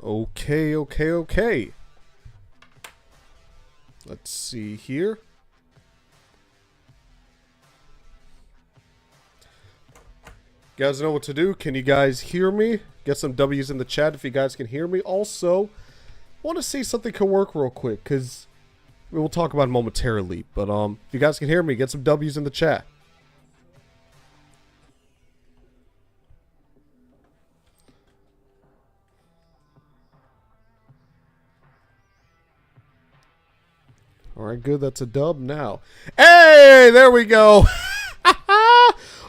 Okay. Let's see here. You guys know what to do. Can you guys hear me? Get some W's in the chat if you guys can hear me. Also, I want to see if something can work real quick, because we will talk about it momentarily. But if you guys can hear me, get some W's in the chat. Alright, good. That's a dub now. Hey, there we go.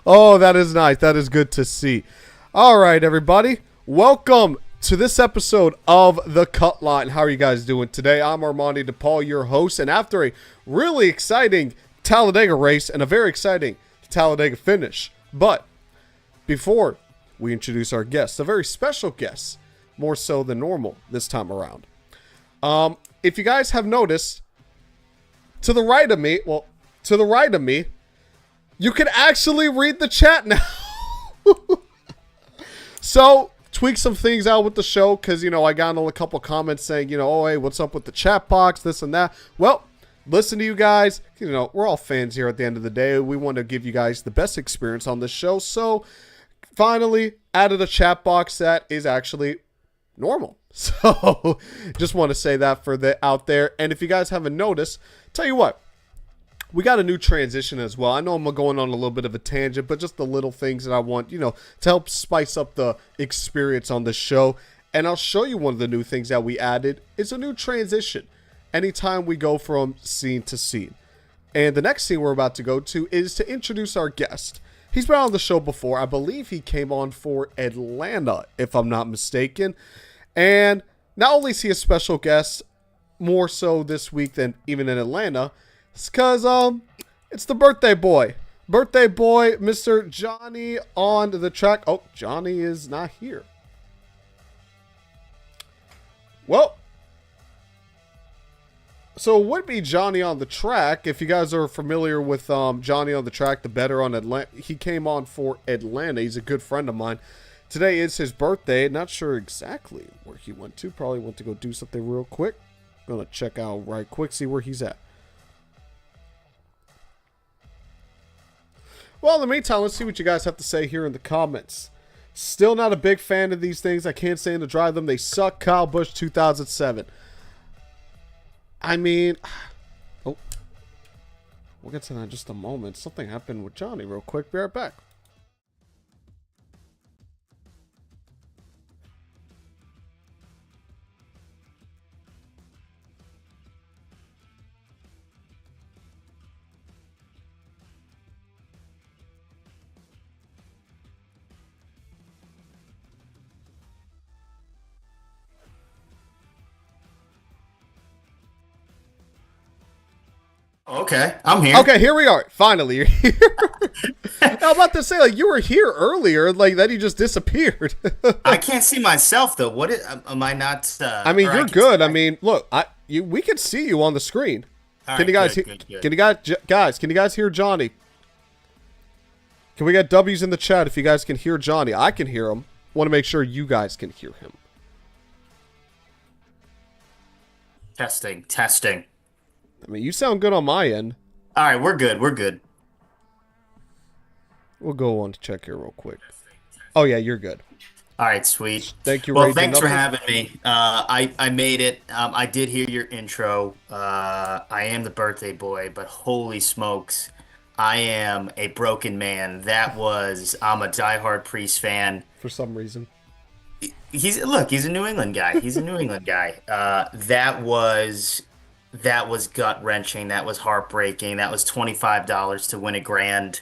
Oh, that is nice. That is good to see. Alright, everybody. Welcome to this episode of The Cutline. How are you guys doing today? I'm Armando DePaul, your host. And after a really exciting Talladega race and a very exciting Talladega finish. But before we introduce our guests, a very special guest, more so than normal this time around. If you guys have noticed, to the right of me, you can actually read the chat now. So, tweak some things out with the show, because, you know, I got a couple comments saying, you know, oh, hey, what's up with the chat box, this and that. Well, listen to you guys. You know, we're all fans here at the end of the day. We want to give you guys the best experience on this show. So, finally, added a chat box that is actually normal. So, just want to say that for the out there. And if you guys haven't noticed, tell you what, we got a new transition as well. I know I'm going on a little bit of a tangent, but just the little things that I want, you know, to help spice up the experience on the show. And I'll show you one of the new things that we added. It's a new transition anytime we go from scene to scene. And the next scene we're about to go to is to introduce our guest. He's been on the show before. I believe he came on for Atlanta, if I'm not mistaken. And not only is he a special guest, more so this week than even in Atlanta, it's because it's the birthday boy, Mr. Johnny on the track. Oh, Johnny is not here. Well, so it would be Johnny on the track. If you guys are familiar with Johnny on the track, the better on Atlanta, he came on for Atlanta. He's a good friend of mine. Today is his birthday. Not sure exactly where he went to. Probably went to go do something real quick. I'm going to check out right quick, see where he's at. Well, in the meantime, let's see what you guys have to say here in the comments. Still not a big fan of these things. I can't stand to drive them. They suck. Kyle Busch 2007. I mean, oh, we'll get to that in just a moment. Something happened with Johnny real quick. Be right back. Okay, I'm here. Okay, here we are. Finally, you're here. I was about to say, like, you were here earlier, like, then you just disappeared. I can't see myself though. Am I not? I mean, you're good. I mean, look, we can see you on the screen. All Can right, you guys good. Can you guys can you guys hear Johnny? Can we get W's in the chat if you guys can hear Johnny? I can hear him. Want to make sure you guys can hear him. Testing. I mean, you sound good on my end. All right, we're good. We'll go on to check here real quick. Oh yeah, you're good. All right, sweet. Thank you. Well, thanks for having me. I made it. I did hear your intro. I am the birthday boy, but holy smokes, I am a broken man. I'm a diehard Priest fan. For some reason. He's a New England guy. That was gut-wrenching. That was heartbreaking. That was $25 to win a grand.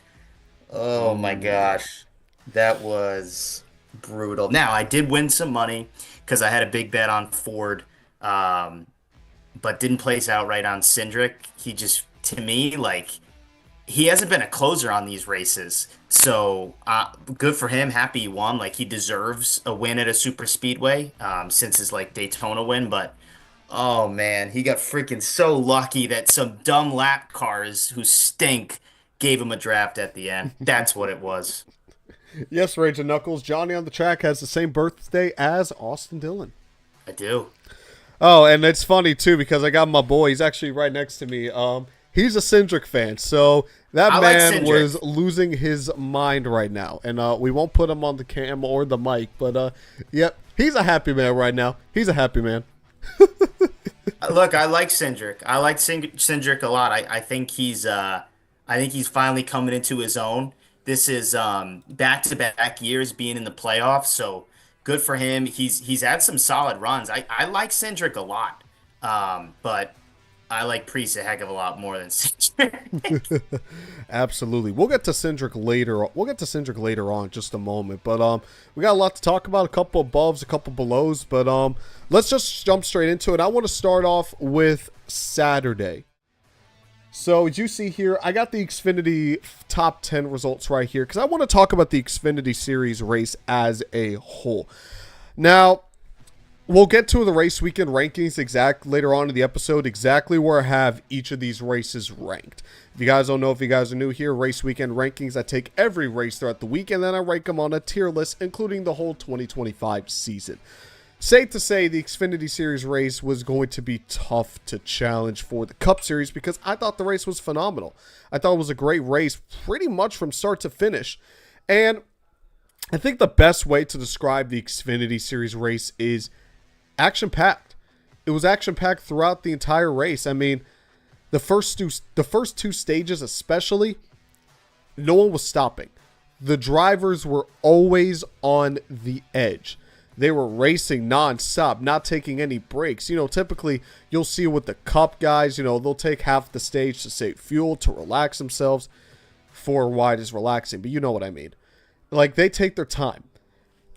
Oh my gosh. That was brutal. Now, I did win some money because I had a big bet on Ford, but didn't place outright on Cindric. He just, to me, like, he hasn't been a closer on these races. So, good for him. Happy he won. Like, he deserves a win at a super speedway since his, like, Daytona win, but oh man, he got freaking so lucky that some dumb lap cars who stink gave him a draft at the end. That's what it was. Yes, Rage and Knuckles. Johnny on the track has the same birthday as Austin Dillon. I do. Oh, and it's funny too because I got my boy. He's actually right next to me. He's a Cindric fan, so that I like man was Cindric. losing his mind right now. And we won't put him on the cam or the mic, but yep, he's a happy man right now. He's a happy man. Look, I like Cindric. I like Cindric a lot. I think he's finally coming into his own. This is back-to-back years being in the playoffs, so good for him. He's had some solid runs. I like Cindric a lot, but I like Priest a heck of a lot more than Cindric. Absolutely. We'll get to Cindric later. We'll get to Cindric later on in just a moment. But we got a lot to talk about, a couple aboves, a couple belows, but let's just jump straight into it. I want to start off with Saturday. So as you see here, I got the Xfinity top 10 results right here because I want to talk about the Xfinity Series race as a whole. Now, we'll get to the race weekend rankings later on in the episode, exactly where I have each of these races ranked. If you guys don't know, if you guys are new here, race weekend rankings, I take every race throughout the week and then I rank them on a tier list, including the whole 2025 season. Safe to say the Xfinity Series race was going to be tough to challenge for the Cup Series because I thought the race was phenomenal. I thought it was a great race pretty much from start to finish. And I think the best way to describe the Xfinity Series race is action-packed. It was action-packed throughout the entire race. I mean, the first two stages especially, no one was stopping. The drivers were always on the edge. They were racing nonstop, not taking any breaks. You know, typically you'll see with the Cup guys, you know, they'll take half the stage to save fuel, to relax themselves. 4 wide is relaxing, but you know what I mean. Like, they take their time.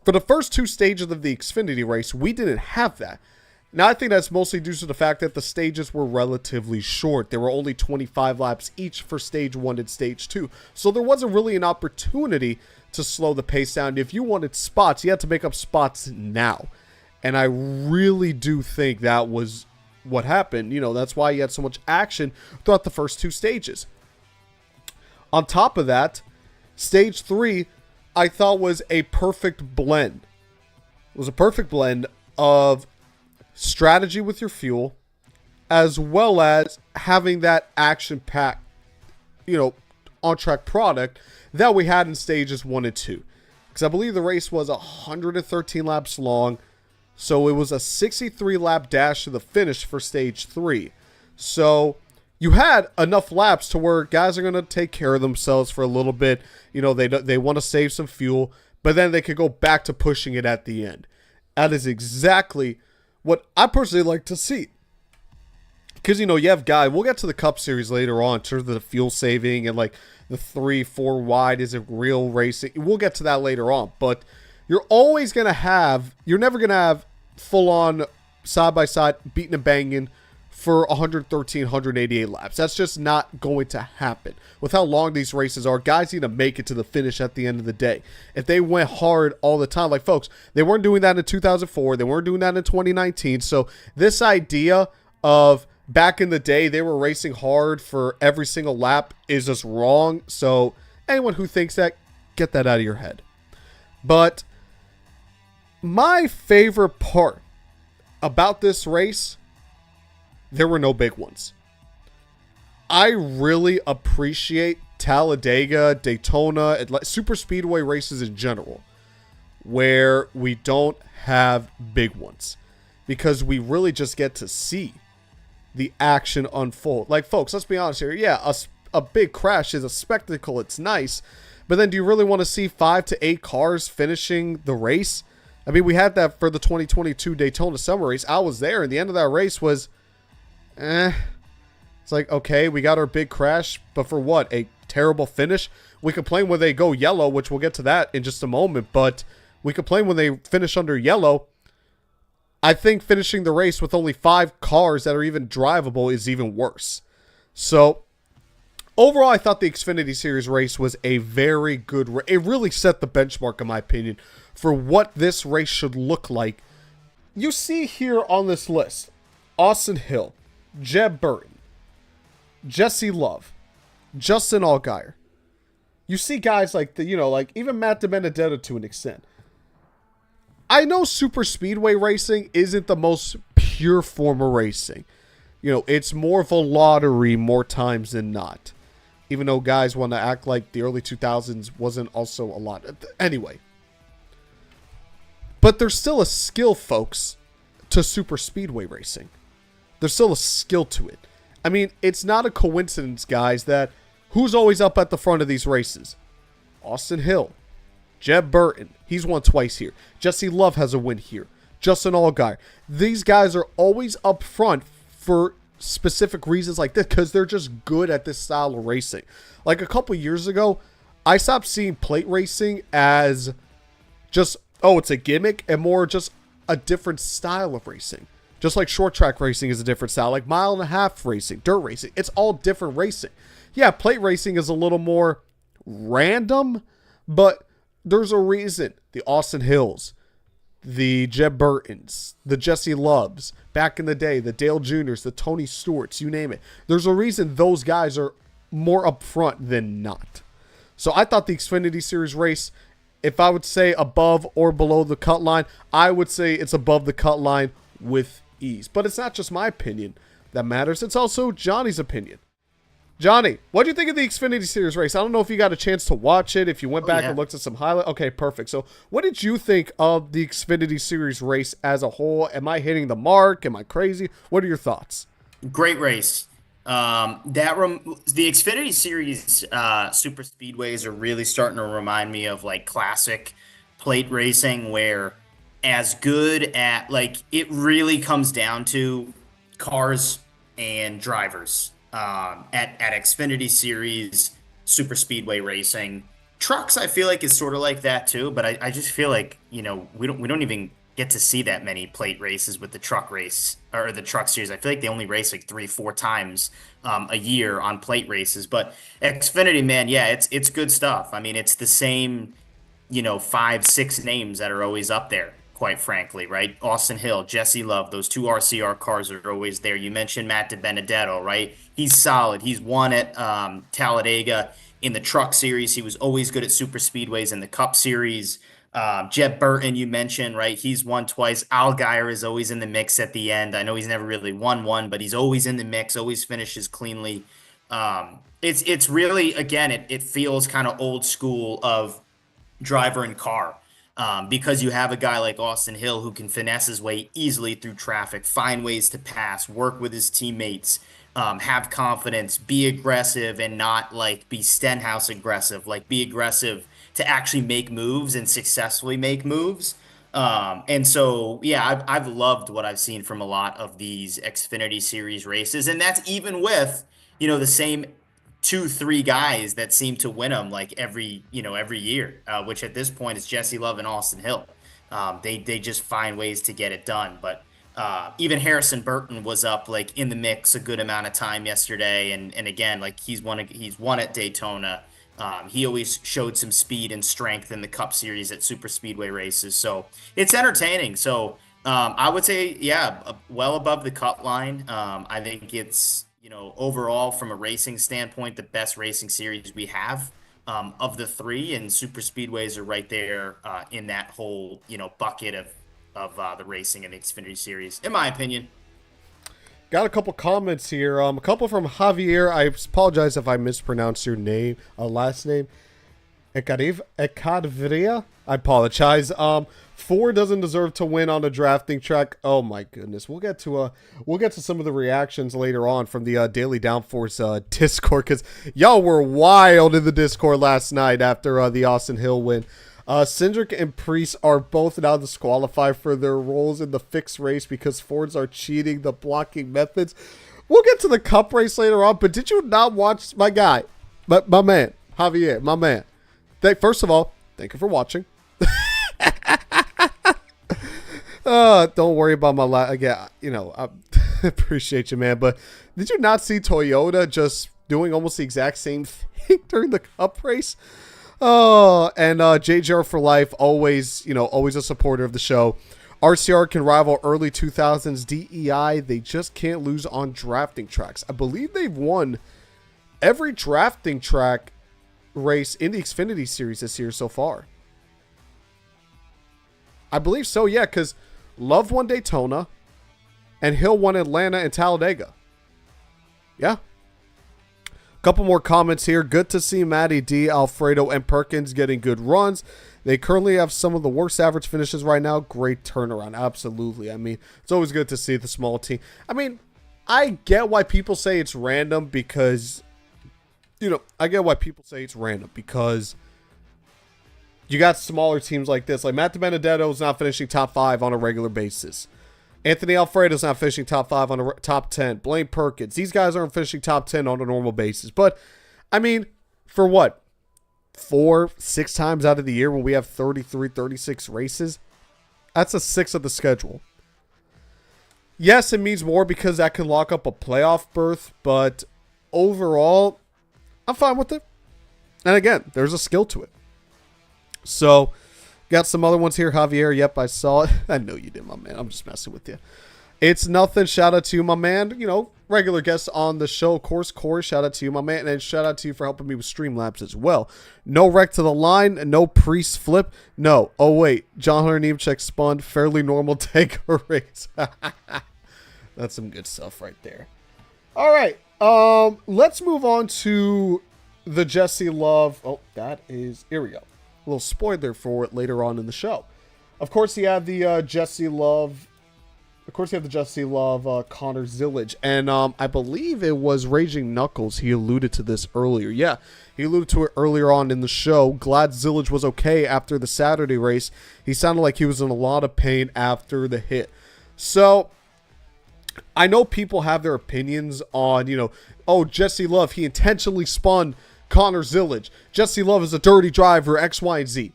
For the first 2 stages of the Xfinity race, we didn't have that. Now, I think that's mostly due to the fact that the stages were relatively short. There were only 25 laps each for stage 1 and stage 2. So there wasn't really an opportunity to slow the pace down. If you wanted spots, you had to make up spots now. And I really do think that was what happened. You know, that's why you had so much action throughout the first 2 stages. On top of that, stage 3, I thought was a perfect blend. It was a perfect blend of strategy with your fuel, as well as having that action-packed, you know, on-track product that we had in stages 1 and 2. Because I believe the race was 113 laps long, so it was a 63-lap dash to the finish for stage 3. So you had enough laps to where guys are going to take care of themselves for a little bit. You know, they want to save some fuel, but then they could go back to pushing it at the end. That is exactly what I personally like to see. Because, you know, you have guys, we'll get to the Cup Series later on in terms of the fuel saving and like the 3-4 wide is a real racing. We'll get to that later on. But you're always going to have, you're never going to have full on side by side beating and banging for 113, 188 laps. That's just not going to happen. With how long these races are, guys need to make it to the finish at the end of the day. If they went hard all the time, like folks, they weren't doing that in 2004. They weren't doing that in 2019. So this idea of back in the day, they were racing hard for every single lap is just wrong. So anyone who thinks that, get that out of your head. But my favorite part about this race, there were no big ones. I really appreciate Talladega, Daytona, super speedway races in general, where we don't have big ones, because we really just get to see the action unfold. Like, folks, let's be honest here. Yeah, a big crash is a spectacle. It's nice. But then do you really want to see 5 to 8 cars finishing the race? I mean, we had that for the 2022 Daytona Summer Race. I was there, and the end of that race was, It's like, okay, we got our big crash, but for what? A terrible finish? We complain when they go yellow, which we'll get to that in just a moment, but we complain when they finish under yellow. I think finishing the race with only 5 cars that are even drivable is even worse. So, overall, I thought the Xfinity Series race was a very good race. It really set the benchmark, in my opinion, for what this race should look like. You see here on this list, Austin Hill, Jeb Burton, Jesse Love, Justin Allgaier. You see guys like, like even Matt DiBenedetto to an extent. I know super speedway racing isn't the most pure form of racing. You know, it's more of a lottery more times than not. Even though guys want to act like the early 2000s wasn't also a lot. Anyway. But there's still a skill, folks, to super speedway racing. There's still a skill to it. I mean, it's not a coincidence, guys, that who's always up at the front of these races? Austin Hill. Jeb Burton. He's won twice here. Jesse Love has a win here. Justin Allgaier. These guys are always up front for specific reasons like this because they're just good at this style of racing. Like a couple years ago, I stopped seeing plate racing as just, oh, it's a gimmick, and more just a different style of racing. Just like short track racing is a different style, like mile and a half racing, dirt racing. It's all different racing. Yeah, plate racing is a little more random, but there's a reason the Austin Hills, the Jeb Burtons, the Jesse Loves, back in the day, the Dale Juniors, the Tony Stewarts, you name it. There's a reason those guys are more up front than not. So I thought the Xfinity Series race, if I would say above or below the cut line, I would say it's above the cut line with ease. But it's not just my opinion that matters. It's also Johnny's opinion. Johnny, what do you think of the Xfinity Series race? I don't know if you got a chance to watch it, if you went back and looked at some highlights. Okay, perfect. So what did you think of the Xfinity Series race as a whole? Am I hitting the mark? Am I crazy? What are your thoughts? Great race. The Xfinity Series super speedways are really starting to remind me of like classic plate racing, where as good at, like, it really comes down to cars and drivers. At Xfinity Series super speedway racing, trucks I feel like is sort of like that too, but I just feel like, you know, we don't even get to see that many plate races with the truck race or the truck series. I feel like they only race like 3-4 times a year on plate races. But Xfinity, man, yeah, it's good stuff. I mean, it's the same, you know, 5-6 names that are always up there, quite frankly, right? Austin Hill, Jesse Love, those two RCR cars are always there. You mentioned Matt DiBenedetto, right? He's solid. He's won at Talladega in the truck series. He was always good at super speedways in the Cup series. Jeb Burton, you mentioned, right? He's won twice. Allgaier is always in the mix at the end. I know he's never really won one, but he's always in the mix, always finishes cleanly. It's really, again, it feels kind of old school of driver and car. Because you have a guy like Austin Hill who can finesse his way easily through traffic, find ways to pass, work with his teammates, have confidence, be aggressive, and not like be Stenhouse aggressive, like be aggressive to actually make moves and successfully make moves. And so, yeah, I've loved what I've seen from a lot of these Xfinity Series races, and that's even with, you know, the same 2-3 guys that seem to win them like every year, which at this point is Jesse Love and Austin Hill. They just find ways to get it done. But even Harrison Burton was up like in the mix a good amount of time yesterday, and again, like he's won at Daytona. He always showed some speed and strength in the Cup Series at super speedway races, so it's entertaining. So I would say, yeah, well above the cut line. I think it's, you know, overall from a racing standpoint, the best racing series we have of the three, and super speedways are right there in that whole, you know, bucket of the racing in the Xfinity Series, in my opinion. Got a couple comments here. A couple from Javier. I apologize if I mispronounced your name, last name. Ekadvria. I apologize. Ford doesn't deserve to win on a drafting track. Oh my goodness. We'll get to some of the reactions later on from the Daily Downforce Discord, because y'all were wild in the Discord last night after the Austin Hill win. Cindric and Priest are both now disqualified for their roles in the fixed race because Fords are cheating the blocking methods. We'll get to the Cup race later on, but did you not watch my guy, my man, Javier, my man? First of all, thank you for watching. Don't worry about my again. You know, I appreciate you, man. But did you not see Toyota just doing almost the exact same thing during the Cup race? Oh, and JJR for life, always a supporter of the show. RCR can rival early 2000s DEI. They just can't lose on drafting tracks. I believe they've won every drafting track race in the Xfinity Series this year so far. I believe so, yeah, because Love won Daytona and Hill won Atlanta and Talladega. Yeah. Couple more comments here. Good to see Matty D, Alfredo, and Perkins getting good runs. They currently have some of the worst average finishes right now. Great turnaround. Absolutely. I mean, it's always good to see the small team. I mean, I get why people say it's random because, I get why people say it's random because you got smaller teams like this. Like Matt DiBenedetto's not finishing top 5 on a regular basis. Anthony Alfredo's not finishing top 5 on a top 10. Blaine Perkins. These guys aren't finishing top 10 on a normal basis. But, I mean, for what? 4-6 times out of the year when we have 33, 36 races? That's a 6 of the schedule. Yes, it means more because that can lock up a playoff berth. But overall, I'm fine with it. And again, there's a skill to it. So, got some other ones here. Javier, yep, I saw it. I know you did, my man. I'm just messing with you. It's nothing. Shout out to you, my man. Regular guest on the show, of course. Corey, shout out to you, my man. And shout out to you for helping me with Streamlabs as well. No wreck to the line. No priest flip. No. Oh, wait. John Hunter Nemechek spun. Fairly normal take a race. That's some good stuff right there. All right. Let's move on to the Jesse Love. Oh, that is... Here we go. A little spoiler for it later on in the show. Of course, you have the Jesse Love. Of course, you have the Jesse Love Connor Zillage, and I believe it was Raging Knuckles. He alluded to this earlier. Yeah, he alluded to it earlier on in the show. Glad Zillage was okay after the Saturday race. He sounded like he was in a lot of pain after the hit. So I know people have their opinions on, Jesse Love, he intentionally spun Connor Zillage. Jesse Love is a dirty driver, X, Y, and Z.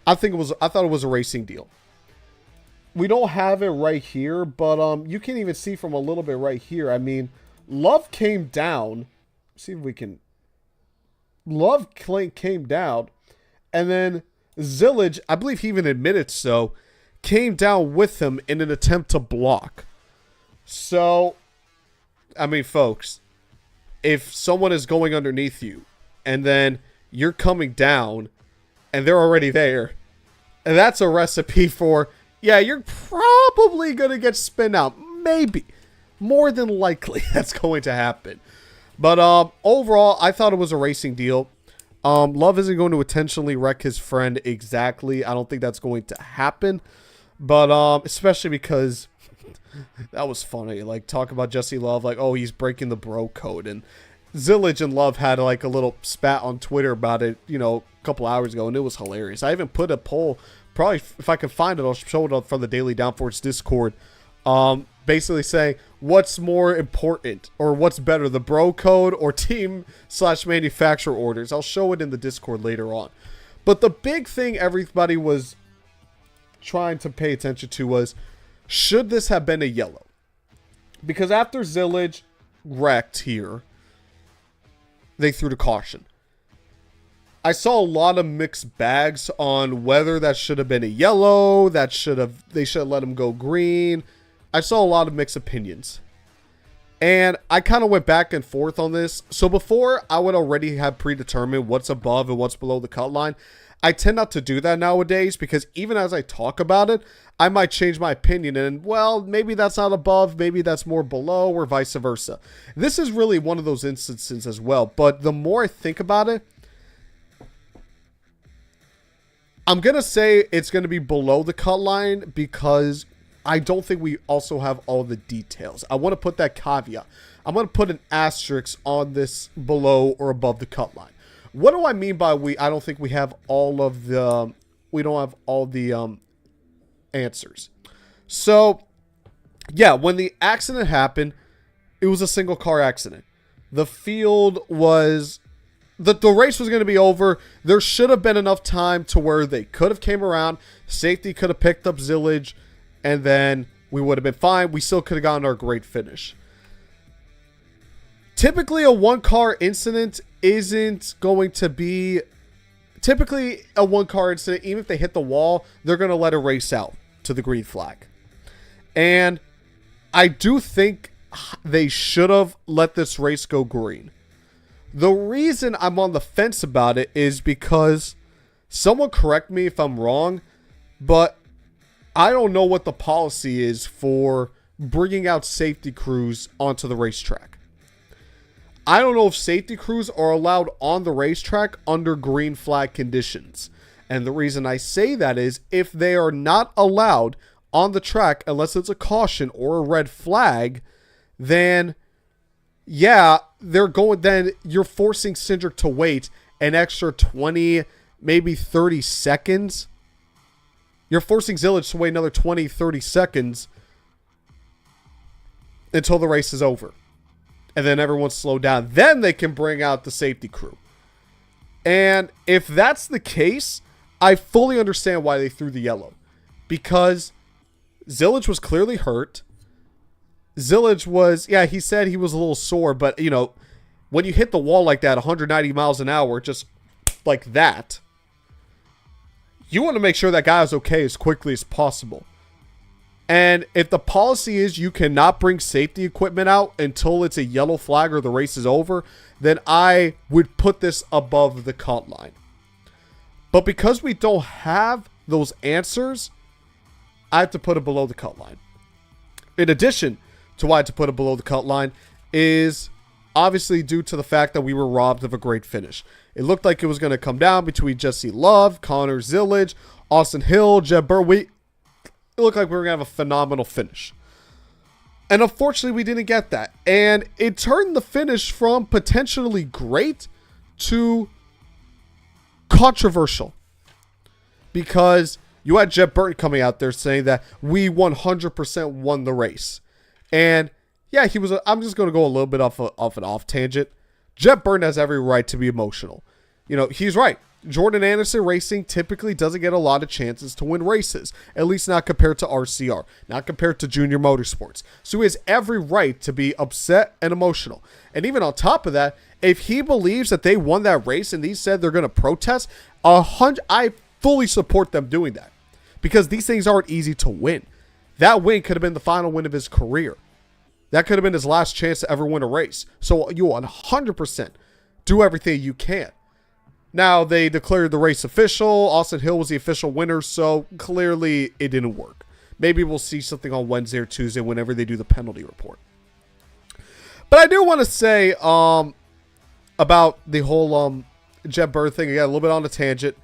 I thought it was a racing deal. We don't have it right here, but you can even see from a little bit right here. I mean, Love came down. See if we can. Love came down, and then Zillage, I believe he even admitted so, came down with him in an attempt to block. So, I mean, folks, if someone is going underneath you, and then you're coming down, and they're already there, and that's a recipe for, yeah, you're probably going to get spun out. Maybe. More than likely, that's going to happen. But overall, I thought it was a racing deal. Love isn't going to intentionally wreck his friend exactly. I don't think that's going to happen. But especially because that was funny. Like, talk about Jesse Love, like, oh, he's breaking the bro code. And Zillage and Love had like a little spat on Twitter about it, a couple hours ago, and it was hilarious. I even put a poll, probably if I can find it, I'll show it up from the Daily Downforce Discord, basically saying what's more important or what's better, the bro code or team/manufacturer orders. I'll show it in the Discord later on. But the big thing everybody was trying to pay attention to was, should this have been a yellow? Because after Zillage wrecked here, they threw the caution. I saw a lot of mixed bags on whether that should have been a yellow, they should have let him go green. I saw a lot of mixed opinions. And I kind of went back and forth on this. So before, I would already have predetermined what's above and what's below the cut line. I tend not to do that nowadays because even as I talk about it, I might change my opinion and, well, maybe that's not above, maybe that's more below, or vice versa. This is really one of those instances as well. But the more I think about it, I'm going to say it's going to be below the cut line because I don't think we also have all the details. I want to put that caveat. I'm going to put an asterisk on this below or above the cut line. What do I mean by I don't think we have all of the, answers. So, yeah, when the accident happened, it was a single car accident. The field was, the race was going to be over. There should have been enough time to where they could have came around. Safety could have picked up Zillage, and then we would have been fine. We still could have gotten our great finish. Typically, a one-car incident isn't going to be... Typically, a one-car incident, even if they hit the wall, they're going to let it race out to the green flag. And I do think they should have let this race go green. The reason I'm on the fence about it is because, someone correct me if I'm wrong, but I don't know what the policy is for bringing out safety crews onto the racetrack. I don't know if safety crews are allowed on the racetrack under green flag conditions. And the reason I say that is if they are not allowed on the track unless it's a caution or a red flag, then yeah, then you're forcing Cindric to wait an extra 20, maybe 30 seconds. You're forcing Zillage to wait another 20, 30 seconds until the race is over. And then everyone's slowed down. Then they can bring out the safety crew. And if that's the case, I fully understand why they threw the yellow. Because Zillage was clearly hurt. Zillage was, yeah, he said he was a little sore, but, you know, when you hit the wall like that, 190 miles an hour, just like that, you want to make sure that guy is okay as quickly as possible. And if the policy is you cannot bring safety equipment out until it's a yellow flag or the race is over, then I would put this above the cut line. But because we don't have those answers, I have to put it below the cut line. In addition to why I had to put it below the cut line is obviously due to the fact that we were robbed of a great finish. It looked like it was going to come down between Jesse Love, Connor Zillage, Austin Hill, Jeb Burr. It looked like we were going to have a phenomenal finish. And unfortunately, we didn't get that. And it turned the finish from potentially great to controversial. Because you had Jeb Burton coming out there saying that we 100% won the race. And yeah, I'm just going to go a little bit off an off tangent. Jeb Burton has every right to be emotional. You know, he's right. Jordan Anderson Racing typically doesn't get a lot of chances to win races, at least not compared to RCR, not compared to Junior Motorsports. So he has every right to be upset and emotional. And even on top of that, if he believes that they won that race and he said they're going to protest, I fully support them doing that because these things aren't easy to win. That win could have been the final win of his career. That could have been his last chance to ever win a race. So you 100% do everything you can. Now, they declared the race official. Austin Hill was the official winner, so clearly it didn't work. Maybe we'll see something on Wednesday or Tuesday whenever they do the penalty report. But I do want to say about the whole Jeb Burr thing. Again, a little bit on a tangent.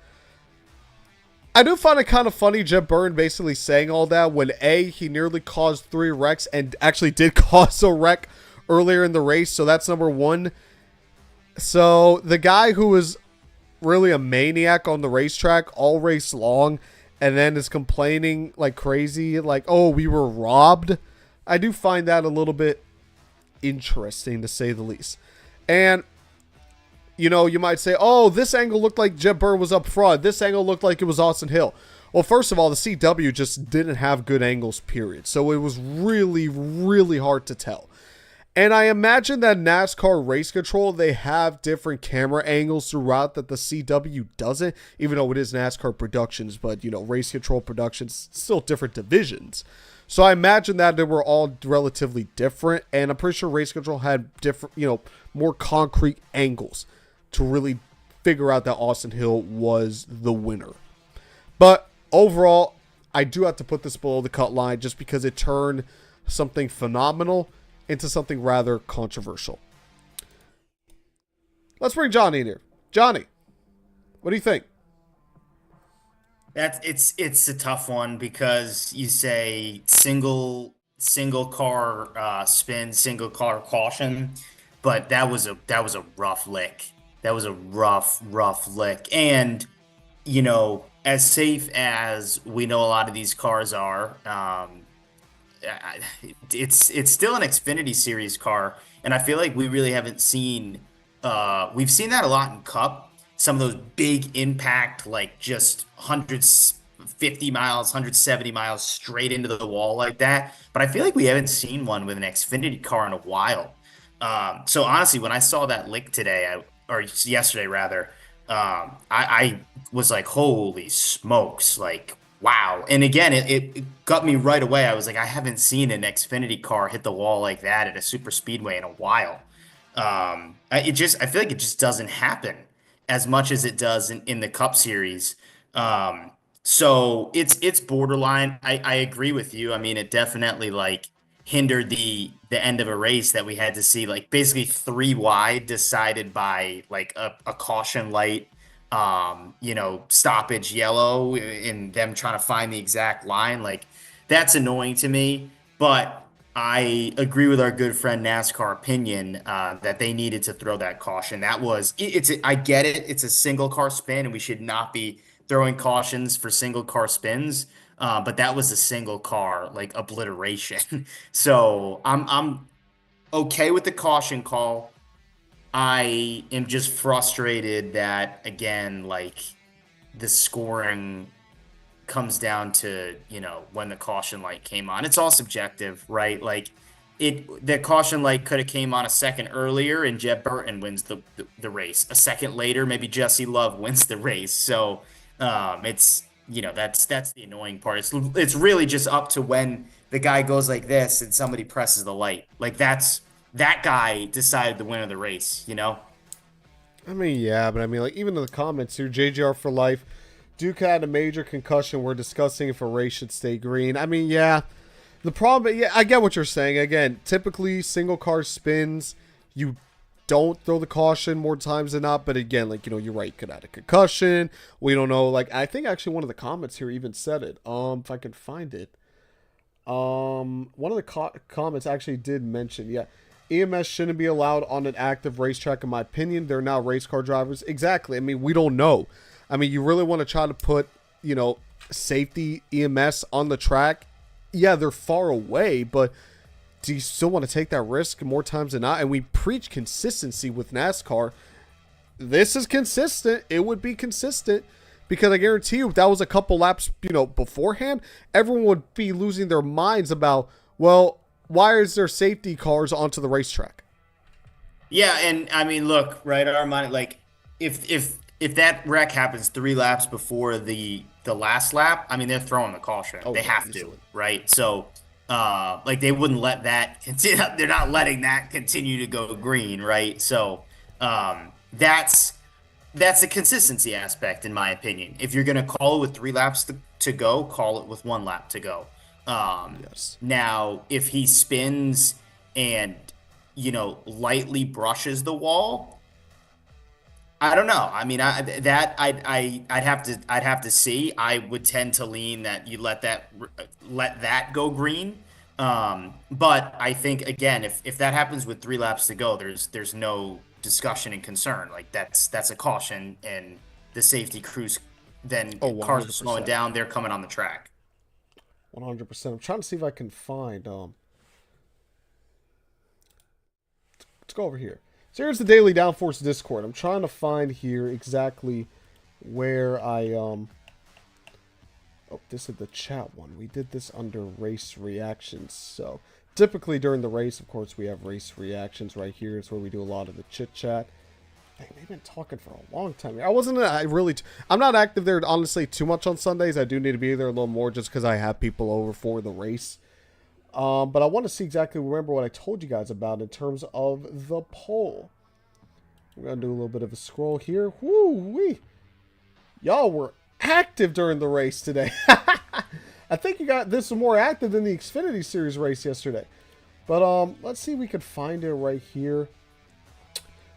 I do find it kind of funny, Jeb Burton basically saying all that when A, he nearly caused 3 wrecks and actually did cause a wreck earlier in the race. So that's number one. So the guy who was really a maniac on the racetrack all race long and then is complaining like crazy, like, oh, we were robbed. I do find that a little bit interesting to say the least. And you know, you might say, oh, this angle looked like Jeb Burr was up front. This angle looked like it was Austin Hill. Well, first of all, the CW just didn't have good angles, period. So it was really, really hard to tell. And I imagine that NASCAR Race Control, they have different camera angles throughout that the CW doesn't, even though it is NASCAR Productions, but, you know, Race Control Productions, still different divisions. So I imagine that they were all relatively different, and I'm pretty sure Race Control had different, you know, more concrete angles to really figure out that Austin Hill was the winner. But overall, I do have to put this below the cut line just because it turned something phenomenal into something rather controversial. Let's bring Johnny in here. Johnny, what do you think? It's a tough one because you say single car spin, single car caution, but that was a rough lick. That was a rough lick. And, you know, as safe as we know a lot of these cars are, it's still an Xfinity Series car, and I feel like we really haven't seen. We've seen that a lot in Cup. Some of those big impact, like just 150 miles, 170 miles straight into the wall like that. But I feel like we haven't seen one with an Xfinity car in a while. So honestly, when I saw that lick today, or yesterday rather, I was like, holy smokes, like, wow. And again, it got me right away. I was like, I haven't seen an Xfinity car hit the wall like that at a super speedway in a while. I feel like it just doesn't happen as much as it does in the Cup Series. So it's borderline. I agree with you. I mean, it definitely like hindered the end of a race that we had to see like basically three wide decided by like a caution light, stoppage yellow and them trying to find the exact line. Like that's annoying to me. But I agree with our good friend NASCAR opinion that they needed to throw that caution. I get it. It's a single car spin, and we should not be throwing cautions for single car spins. But that was a single car like obliteration. So I'm okay with the caution call. I am just frustrated that again, like the scoring comes down to, when the caution light came on. It's all subjective, right? Like the caution light could have came on a second earlier and Jeb Burton wins the race. A second later, maybe Jesse Love wins the race. So it's that's the annoying part. It's really just up to when the guy goes like this and somebody presses the light. Like that guy decided the winner of the race, you know? I mean, yeah, but I mean, like, even in the comments here, JGR for life. Duke had a major concussion. We're discussing if a race should stay green. I mean, yeah. The problem, yeah, I get what you're saying. Again, typically single car spins, you don't throw the caution more times than not. But again, like, you're right. Could have had a concussion. We don't know. Like, I think actually one of the comments here even said it. If I can find it. One of the comments actually did mention, yeah, EMS shouldn't be allowed on an active racetrack, in my opinion. They're now race car drivers. Exactly. I mean, we don't know. I mean, you really want to try to put, safety EMS on the track. Yeah, they're far away, but do you still want to take that risk more times than not? And we preach consistency with NASCAR. This is consistent. It would be consistent because I guarantee you, if that was a couple laps, beforehand, everyone would be losing their minds about, well, why is there safety cars onto the racetrack? Yeah, and I mean, look, right, Armand, like if that wreck happens 3 laps before the last lap, I mean, they're throwing the caution. Oh, They yeah, have easily. to, right? So, like they wouldn't let that continue. They're not letting that continue to go green, right? So, that's a consistency aspect, in my opinion. If you're gonna call it with 3 laps to go, call it with 1 lap to go. Yes. Now, if he spins and lightly brushes the wall, I don't know. I mean, I'd have to see. I would tend to lean that you let that go green. But I think again, if that happens with 3 laps to go, there's no discussion and concern. Like that's a caution, and the safety crews then Oh, cars are slowing 100%. down. They're coming on the track. 100%. I'm trying to see if I can find, let's go over here. So here's the Daily Downforce Discord. I'm trying to find here exactly where oh, this is the chat one. We did this under race reactions. So typically during the race, of course, we have race reactions right here. It's where we do a lot of the chit chat. Dang, they've been talking for a long time here. I'm not active there, honestly, too much on Sundays. I do need to be there a little more just because I have people over for the race. But I want to see exactly, remember what I told you guys about in terms of the poll. We're going to do a little bit of a scroll here. Woo-wee. Y'all were active during the race today. I think you got this was more active than the Xfinity Series race yesterday. But let's see if we could find it right here.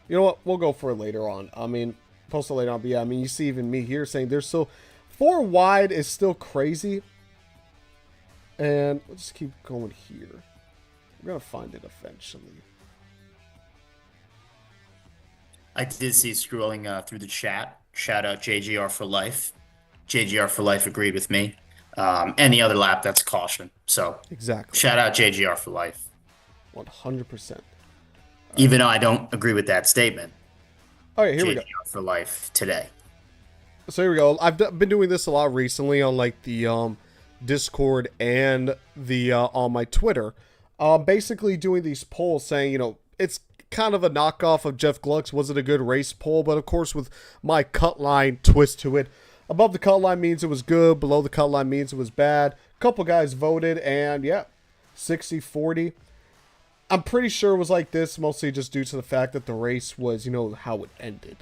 You know what? We'll go for it later on. I mean, post it later on. But yeah, I mean, you see even me here saying there's still 4 wide is still crazy. And let's just keep going here. We're going to find it eventually. I did see scrolling through the chat. Shout out JGR for life. JGR for life agreed with me. Any other lap, that's caution. So Exactly. shout out JGR for life. 100%. Even though I don't agree with that statement. All right, here we go. JGR for life today. So here we go. I've been doing this a lot recently on like the Discord and the on my Twitter. Basically doing these polls saying, it's kind of a knockoff of Jeff Gluck's Was It a Good Race poll, but of course with my cut line twist to it. Above the cut line means it was good, below the cut line means it was bad. A couple guys voted, and yeah, 60-40. I'm pretty sure it was like this, mostly just due to the fact that the race was, how it ended.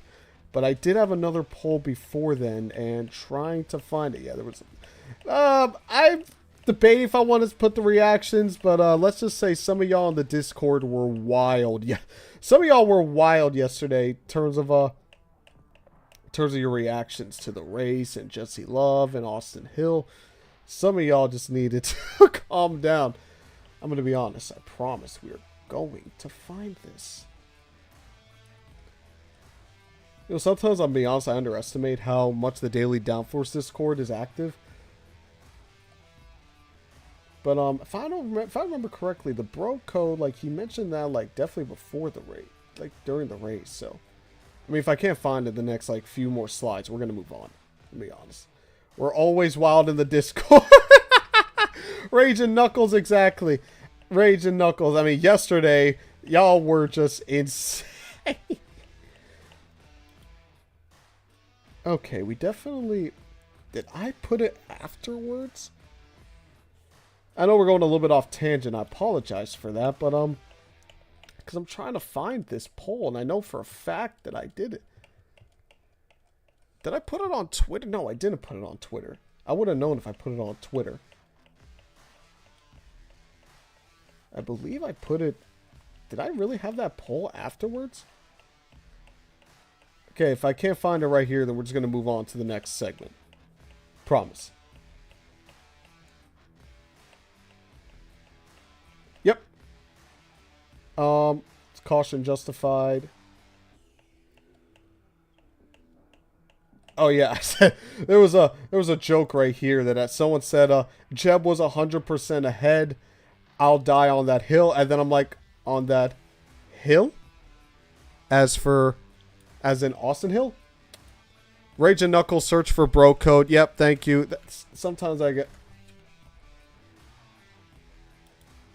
But I did have another poll before then, and trying to find it. Yeah, there was. I'm debating if I want to put the reactions, but let's just say some of y'all on the Discord were wild. Yeah, some of y'all were wild yesterday in terms of your reactions to the race and Jesse Love and Austin Hill. Some of y'all just needed to calm down. I'm gonna be honest. I promise we are going to find this. You know, sometimes I'll be honest, I underestimate how much the Daily Downforce Discord is active. But if I remember correctly, the bro code, like, he mentioned that, like, definitely before the race, like during the race. So, I mean, if I can't find it the next like few more slides, we're gonna move on. To be honest, we're always wild in the Discord. Rage and Knuckles, exactly. Rage and Knuckles. I mean, yesterday y'all were just insane. Okay, we definitely... Did I put it afterwards? I know we're going a little bit off tangent. I apologize for that, but, because I'm trying to find this poll, and I know for a fact that I did it. Did I put it on Twitter? No, I didn't put it on Twitter. I would have known if I put it on Twitter. I believe I put it... Did I really have that poll afterwards? Okay, if I can't find it right here, then we're just going to move on to the next segment. Promise. Yep. It's caution justified. Oh yeah, I said there was a joke right here that someone said Jeb was 100% ahead. I'll die on that hill, and then I'm like, on that hill? As in Austin Hill? Rage and Knuckles, search for bro code. Yep, thank you. Sometimes I get...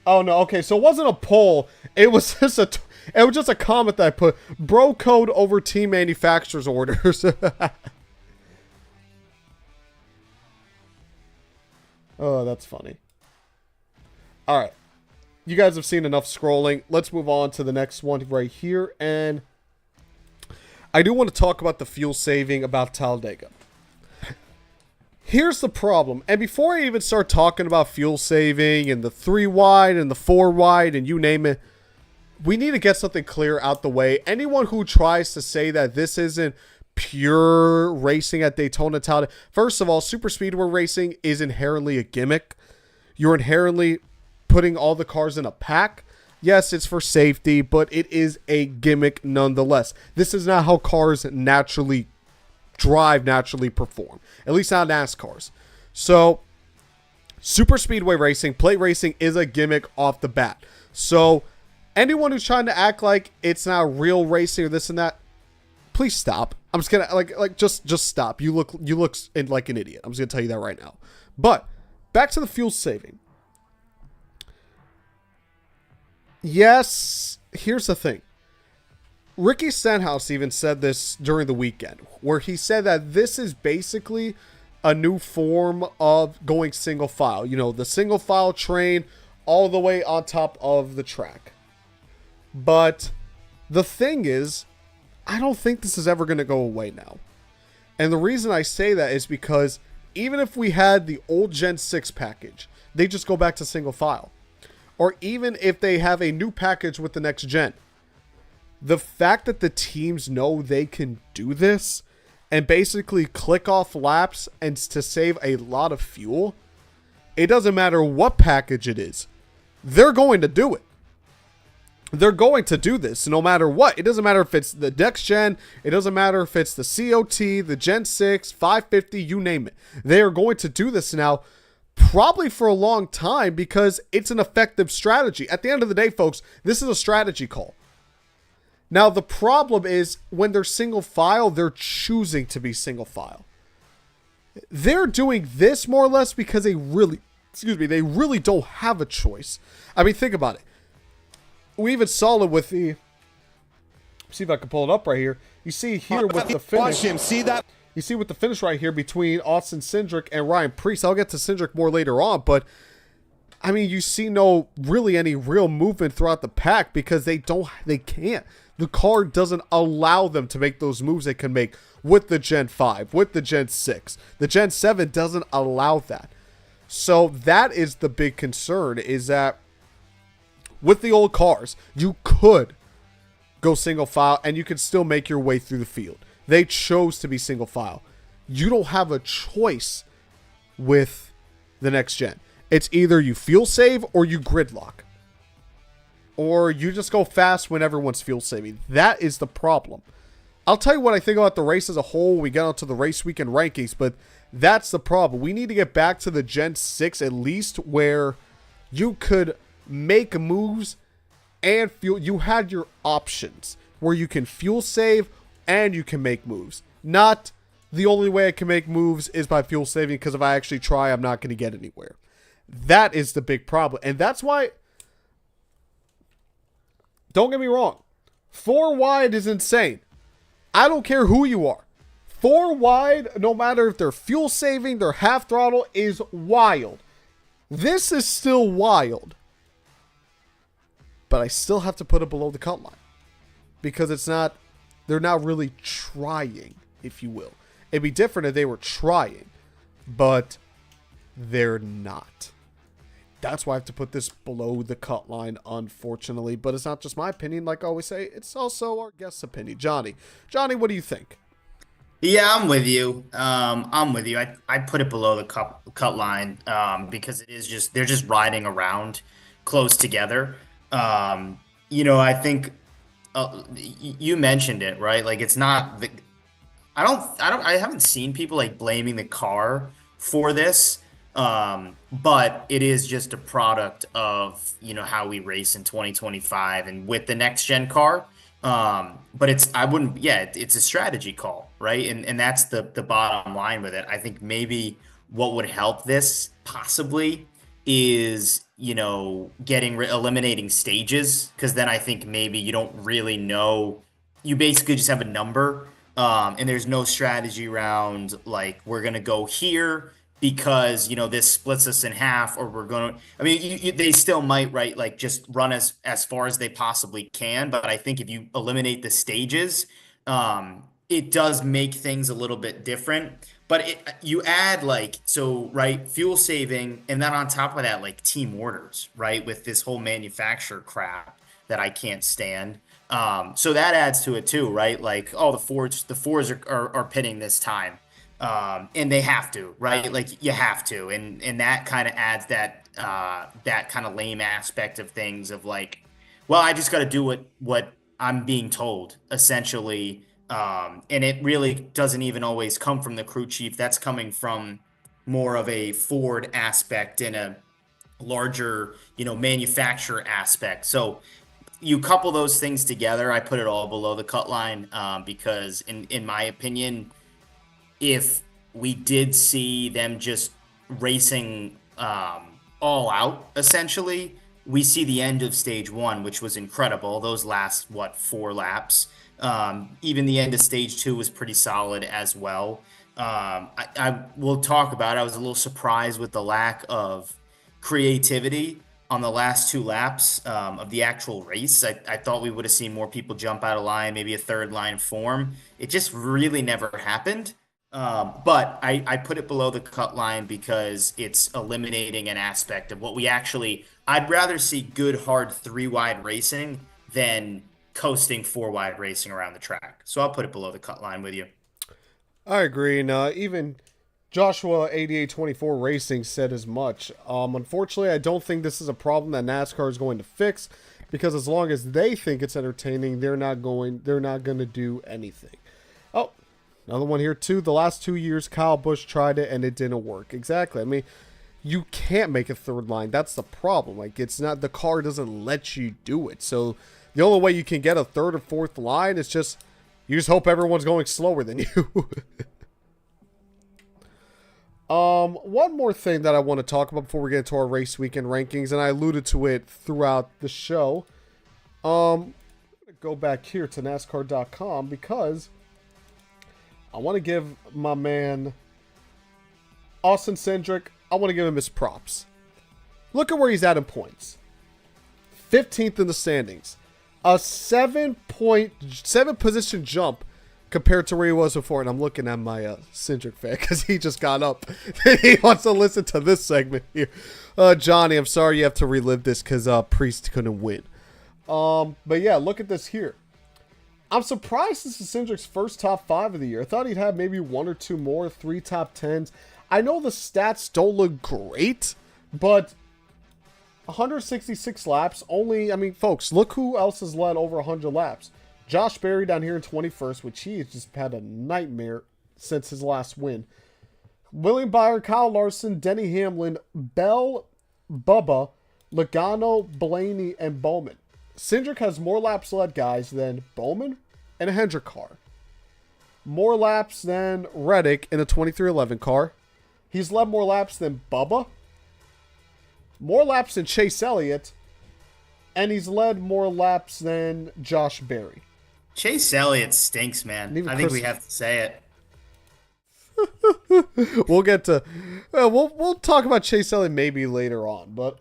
Oh no, okay, so it wasn't a poll. It was just a comment that I put. Bro code over team manufacturer's orders. Oh, that's funny. Alright. You guys have seen enough scrolling. Let's move on to the next one right here. And I do want to talk about the fuel saving about Talladega. Here's the problem. And before I even start talking about fuel saving and the 3 wide and the 4 wide and you name it, we need to get something clear out the way. Anyone who tries to say that this isn't pure racing at Daytona Talladega, first of all, super speedway racing is inherently a gimmick. You're inherently putting all the cars in a pack. Yes, it's for safety, but it is a gimmick nonetheless. This is not how cars naturally perform. At least not NASCARs. So, super speedway racing, plate racing is a gimmick off the bat. So, anyone who's trying to act like it's not real racing or this and that, please stop. I'm just gonna just stop. You look like an idiot. I'm just gonna tell you that right now. But back to the fuel saving. Yes, here's the thing. Ricky Stenhouse even said this during the weekend, where he said that this is basically a new form of going single file. You know, the single file train all the way on top of the track. But the thing is, I don't think this is ever going to go away now. And the reason I say that is because even if we had the old Gen 6 package, they just go back to single file. Or even if they have a new package with the next gen, the fact that the teams know they can do this and basically click off laps and to save a lot of fuel, it doesn't matter what package it is. They're going to do it. They're going to do this no matter what. It doesn't matter if it's the next gen. It doesn't matter if it's the COT, the Gen 6, 550, you name it. They are going to do this now. Probably for a long time because it's an effective strategy. At the end of the day, folks, this is a strategy call. Now, the problem is when they're single file, they're choosing to be single file. They're doing this more or less because they really don't have a choice. I mean, think about it. We even saw it with the... See if I can pull it up right here. You see here with the finish. Watch him. See that? You see with the finish right here between Austin Cindric and Ryan Preece. I'll get to Cindric more later on, but I mean, you see no really any real movement throughout the pack because they can't. The car doesn't allow them to make those moves they can make with the Gen 5, with the Gen 6. The Gen 7 doesn't allow that. So that is the big concern, is that with the old cars, you could go single file and you could still make your way through the field. They chose to be single file. You don't have a choice with the next gen. It's either you fuel save or you gridlock. Or you just go fast when everyone's fuel saving. That is the problem. I'll tell you what I think about the race as a whole. We get onto the race weekend rankings, but that's the problem. We need to get back to the Gen 6 at least, where you could make moves and fuel. You had your options where you can fuel save and you can make moves. Not the only way I can make moves is by fuel saving, because if I actually try, I'm not going to get anywhere. That is the big problem. And that's why, don't get me wrong, 4 wide is insane. I don't care who you are. 4 wide, no matter if they're fuel saving, they're half throttle, is wild. This is still wild. But I still have to put it below the cut line. Because they're not really trying, if you will. It'd be different if they were trying. But they're not. That's why I have to put this below the cut line, unfortunately. But it's not just my opinion, like I always say. It's also our guest's opinion. Johnny, what do you think? Yeah, I'm with you. I'm with you. I put it below the cut line because it is just they're just riding around close together. I think you mentioned it, right? Like it's not the I haven't seen people like blaming the car for this. But it is just a product of, how we race in 2025 and with the next gen car. But it's a strategy call, right? And that's the bottom line with it. I think maybe what would help this possibly is, eliminating stages, because then I think maybe you don't really know. You basically just have a number, and there's no strategy around like we're gonna go here because this splits us in half, or we're going to. I mean, they still might, right? Like just run as far as they possibly can. But I think if you eliminate the stages, it does make things a little bit different. But you add right, fuel saving, and then on top of that, like team orders, right, with this whole manufacturer crap that I can't stand. So that adds to it too, right? Like, oh, the Fords are pitting this time. And they have to, right? Like you have to, and that kind of adds that kind of lame aspect of things of like, well, I just got to do what I'm being told, essentially. And it really doesn't even always come from the crew chief. That's coming from more of a Ford aspect and a larger, manufacturer aspect. So you couple those things together, I put it all below the cut line, because in my opinion, if we did see them just racing all out, essentially, we see the end of stage 1, which was incredible. Those last, 4 laps. Even the end of stage 2 was pretty solid as well. I will talk about it. I was a little surprised with the lack of creativity on the last 2 laps of the actual race. I thought we would have seen more people jump out of line, maybe a third line form. It just really never happened. But I put it below the cut line because it's eliminating an aspect of what we actually. I'd rather see good, hard 3-wide racing than coasting 4-wide racing around the track. So I'll put it below the cut line with you. I agree. And even Joshua 8824 Racing said as much. Unfortunately, I don't think this is a problem that NASCAR is going to fix, because as long as they think it's entertaining, they're not going to do anything. Oh, another one here too. The last 2 years, Kyle Busch tried it and it didn't work. Exactly. I mean, you can't make a third line. That's the problem. Like, it's not, the car doesn't let you do it. So the only way you can get a third or fourth line is just, you just hope everyone's going slower than you. One more thing that I want to talk about before we get into our race weekend rankings, and I alluded to it throughout the show. I'm gonna go back here to NASCAR.com because I want to give my man Austin Cindric, I want to give him his props. Look at where he's at in points. 15th in the standings. A 7 position jump compared to where he was before. And I'm looking at my Cindric fan because he just got up. He wants to listen to this segment here. Johnny, I'm sorry you have to relive this because Priest couldn't win. But yeah, look at this here. I'm surprised this is Cindric's first top 5 of the year. I thought he'd have maybe 1 or 2 more, 3 top 10s. I know the stats don't look great, but 166 laps, only, I mean, folks, look who else has led over 100 laps. Josh Berry down here in 21st, which he has just had a nightmare since his last win. William Byron, Kyle Larson, Denny Hamlin, Bell, Bubba, Logano, Blaney, and Bowman. Cindric has more laps led, guys, than Bowman and a Hendrick car. More laps than Reddick in a 2311 car. He's led more laps than Bubba. More laps than Chase Elliott. And he's led more laps than Josh Berry. Chase Elliott stinks, man. I think we have to say it. We'll get to... we'll talk about Chase Elliott maybe later on. But,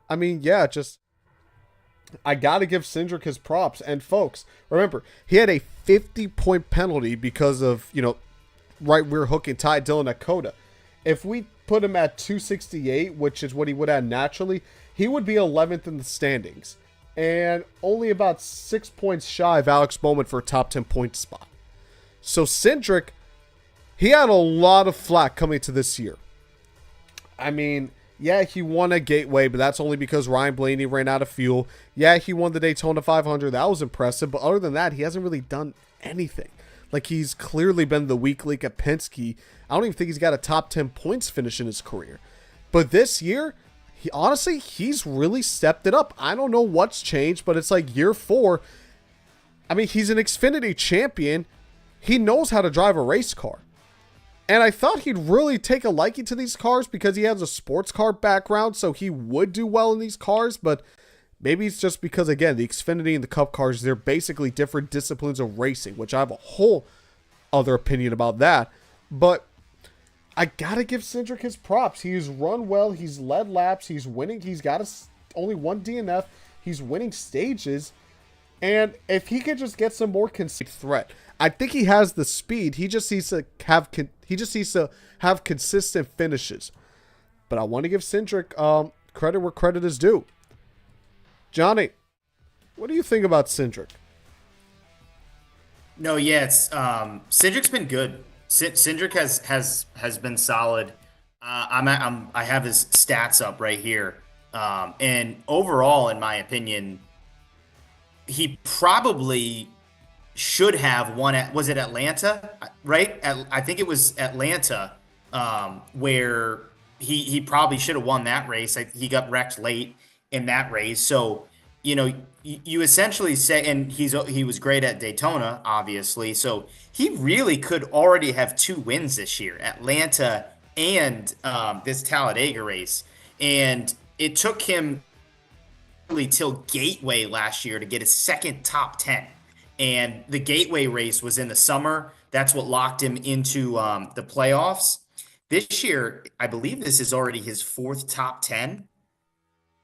I mean, yeah, just... I got to give Cindric his props. And, folks, remember, he had a 50-point penalty because of, right rear hooking Ty Dillon at Coda. If we put him at 268, which is what he would have naturally, he would be 11th in the standings. And only about 6 points shy of Alex Bowman for a top 10 point spot. So Cindric, he had a lot of flack coming to this year. I mean... yeah, he won a Gateway, but that's only because Ryan Blaney ran out of fuel. Yeah, he won the Daytona 500. That was impressive. But other than that, he hasn't really done anything. Like, he's clearly been the weak link at Penske. I don't even think he's got a top 10 points finish in his career. But this year, he's really stepped it up. I don't know what's changed, but it's like year 4. I mean, he's an Xfinity champion. He knows how to drive a race car. And I thought he'd really take a liking to these cars because he has a sports car background, so he would do well in these cars, but maybe it's just because, again, the Xfinity and the Cup cars, they're basically different disciplines of racing, which I have a whole other opinion about that. But I gotta give Cindric his props. He's run well, he's led laps, he's winning, he's got only 1 DNF, he's winning stages, and if he could just get some more consistent threat, I think he has the speed. He just needs to have consistent finishes. But I want to give Cindric credit where credit is due. Johnny, what do you think about Cindric? No, yeah, it's Cindric's been good. Cindric has been solid. I have his stats up right here. And overall, in my opinion, he probably should have won at, was it Atlanta, right? I think it was Atlanta, where he probably should have won that race. He got wrecked late in that race. So, you essentially say, and he was great at Daytona, obviously. So he really could already have 2 wins this year, Atlanta and this Talladega race. And it took him really till Gateway last year to get his second top 10. And the Gateway race was in the summer. That's what locked him into the playoffs. This year, I believe this is already his 4th top 10.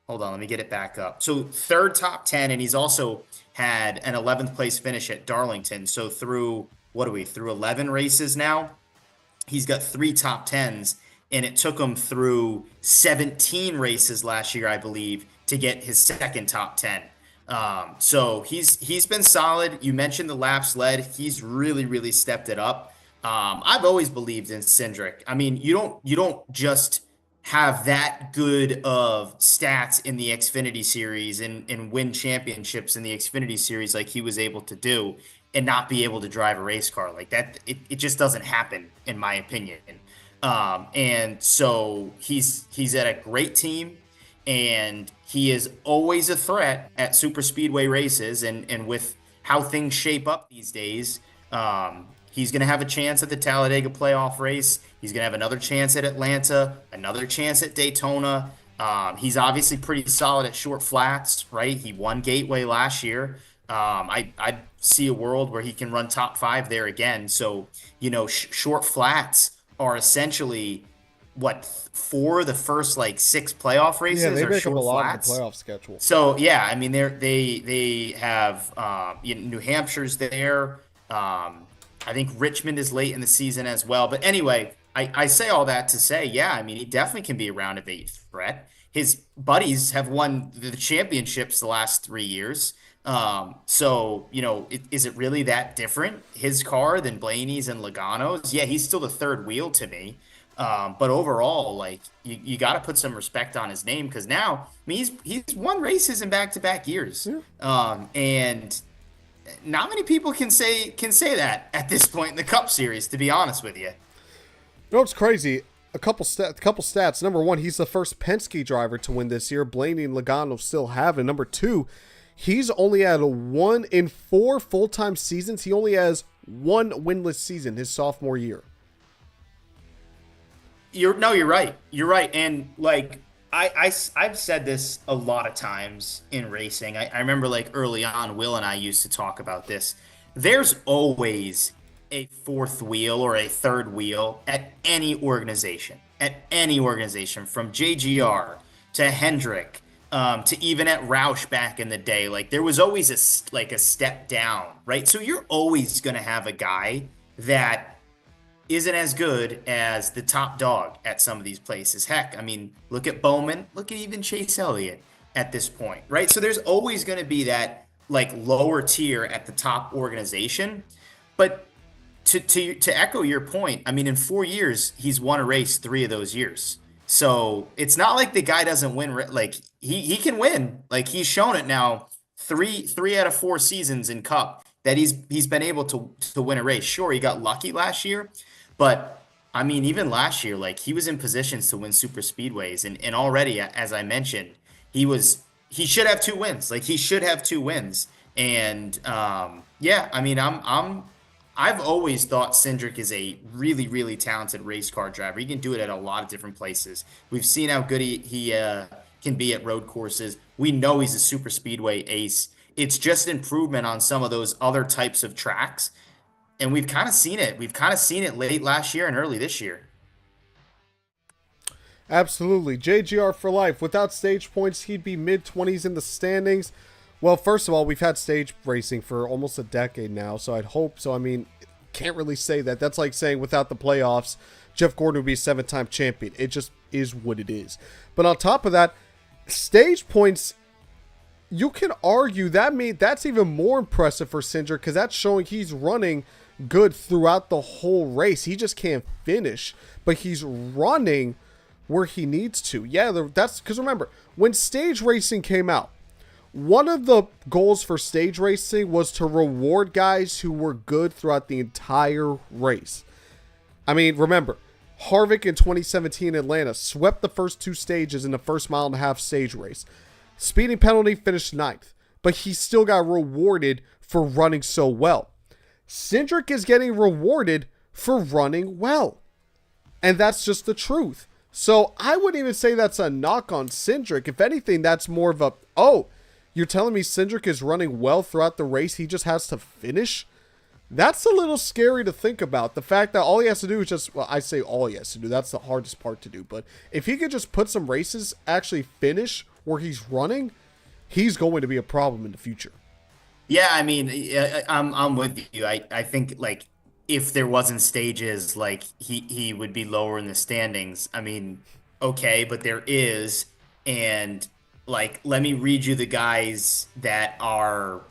Hold on, let me get it back up. So 3rd top 10, and he's also had an 11th place finish at Darlington. So through 11 races now, he's got 3 top 10s, and it took him through 17 races last year, I believe, to get his 2nd top 10. So he's been solid. You mentioned the laps led. He's really, really stepped it up. I've always believed in Cindric. I mean, you don't just have that good of stats in the Xfinity Series and win championships in the Xfinity Series like he was able to do and not be able to drive a race car like that. It just doesn't happen, in my opinion. And so he's at a great team. And he is always a threat at super speedway races. And with how things shape up these days, he's going to have a chance at the Talladega playoff race. He's going to have another chance at Atlanta, another chance at Daytona. He's obviously pretty solid at short flats, right? He won Gateway last year. I see a world where he can run top 5 there again. So, short flats are essentially four of the first like six playoff Yeah, races they are make up a short lot of the flats. playoff schedule. So yeah, I mean they have New Hampshire's there. I think Richmond is late in the season as well. But anyway, I say all that to say, yeah, I mean he definitely can be a round of eight threat. His buddies have won the championships the last 3 years. So is it really that different his car than Blaney's and Logano's? Yeah, he's still the third wheel to me. But overall, like you got to put some respect on his name because now, I mean, he's won races in back-to-back years, Yeah. and not many people can say that at this point in the Cup Series. To be honest with you, No, it's crazy. A couple stats. Number one, he's the first Penske driver to win this year. Blaney and Logano still have it. Number two, he's only had a 1 in 4 full-time seasons. He only has one winless season his sophomore year. you're right. You're right, and like I've said this a lot of times in racing. I remember like early on, Will and I used to talk about this. There's always a fourth wheel or a third wheel at any organization. At any organization, from JGR to Hendrick, to even at Roush back in the day, like there was always like a step down, right? So you're always gonna have a guy that isn't as good as the top dog at some of these places. Heck, I mean, look at Bowman, look at even Chase Elliott at this point, right? So there's always going to be that like lower tier at the top organization. But to echo your point, I mean, in 4 years, he's won a race 3 of those years. So it's not like the guy doesn't win. Like he can win. Like he's shown it now. Three out of 4 seasons in Cup that he's been able to win a race. Sure, he got lucky last year, but I mean, even last year, like he was in positions to win super speedways, and already, as I mentioned, he should have 2 wins. Like he should have 2 wins, and yeah, I mean, I've always thought Cindric is a really, really talented race car driver. He can do it at a lot of different places. We've seen how good he can be at road courses. We know he's a super speedway ace. It's just improvement on some of those other types of tracks. And we've kind of seen it. We've kind of seen it late last year and early this year. Absolutely. JGR for life. Without stage points, he'd be mid-20s in the standings. Well, first of all, we've had stage racing for almost a decade now, so I'd hope so. I mean, can't really say that. That's like saying without the playoffs, Jeff Gordon would be a 7-time champion. It just is what it is. But on top of that, stage points, you can argue that's even more impressive for Cindric because that's showing he's running good throughout the whole race. He just can't finish, but he's running where he needs to. Yeah, that's because remember, when stage racing came out, one of the goals for stage racing was to reward guys who were good throughout the entire race. I mean, remember, Harvick in 2017 Atlanta swept the first 2 stages in the first mile and a half stage race. Speeding penalty, finished 9th, but he still got rewarded for running so well. Cindric is getting rewarded for running well. And that's just the truth. So I wouldn't even say that's a knock on Cindric. If anything, that's more of a, oh, you're telling me Cindric is running well throughout the race, he just has to finish? That's a little scary to think about. The fact that all he has to do is just, well, I say all he has to do, that's the hardest part to do. But if he could just put some races, actually finish where he's running, he's going to be a problem in the future. Yeah, I mean, I'm with you. I think like if there wasn't stages, like he would be lower in the standings. I mean, okay, but there is, and like let me read you the guys that are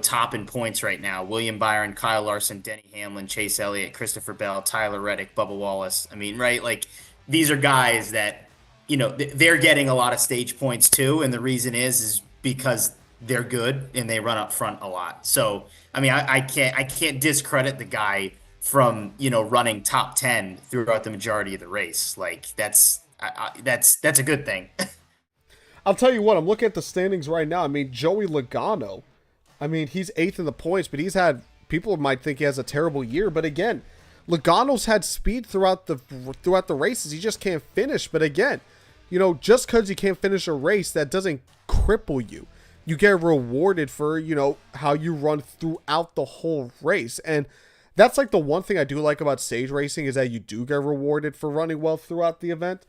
top in points right now: William Byron, Kyle Larson, Denny Hamlin, Chase Elliott, Christopher Bell, Tyler Reddick, Bubba Wallace. I mean, right? Like these are guys that they're getting a lot of stage points too, and the reason is because they're good and they run up front a lot. So I mean, I can't discredit the guy from running top 10 throughout the majority of the race. Like that's a good thing. I'll tell you what, I'm looking at the standings right now. I mean, Joey Logano, I mean, he's 8th in the points, but people might think he has a terrible year. But again, Logano's had speed throughout the races. He just can't finish. But again, just because you can't finish a race, that doesn't cripple you. You get rewarded for, how you run throughout the whole race. And that's like the one thing I do like about stage racing is that you do get rewarded for running well throughout the event.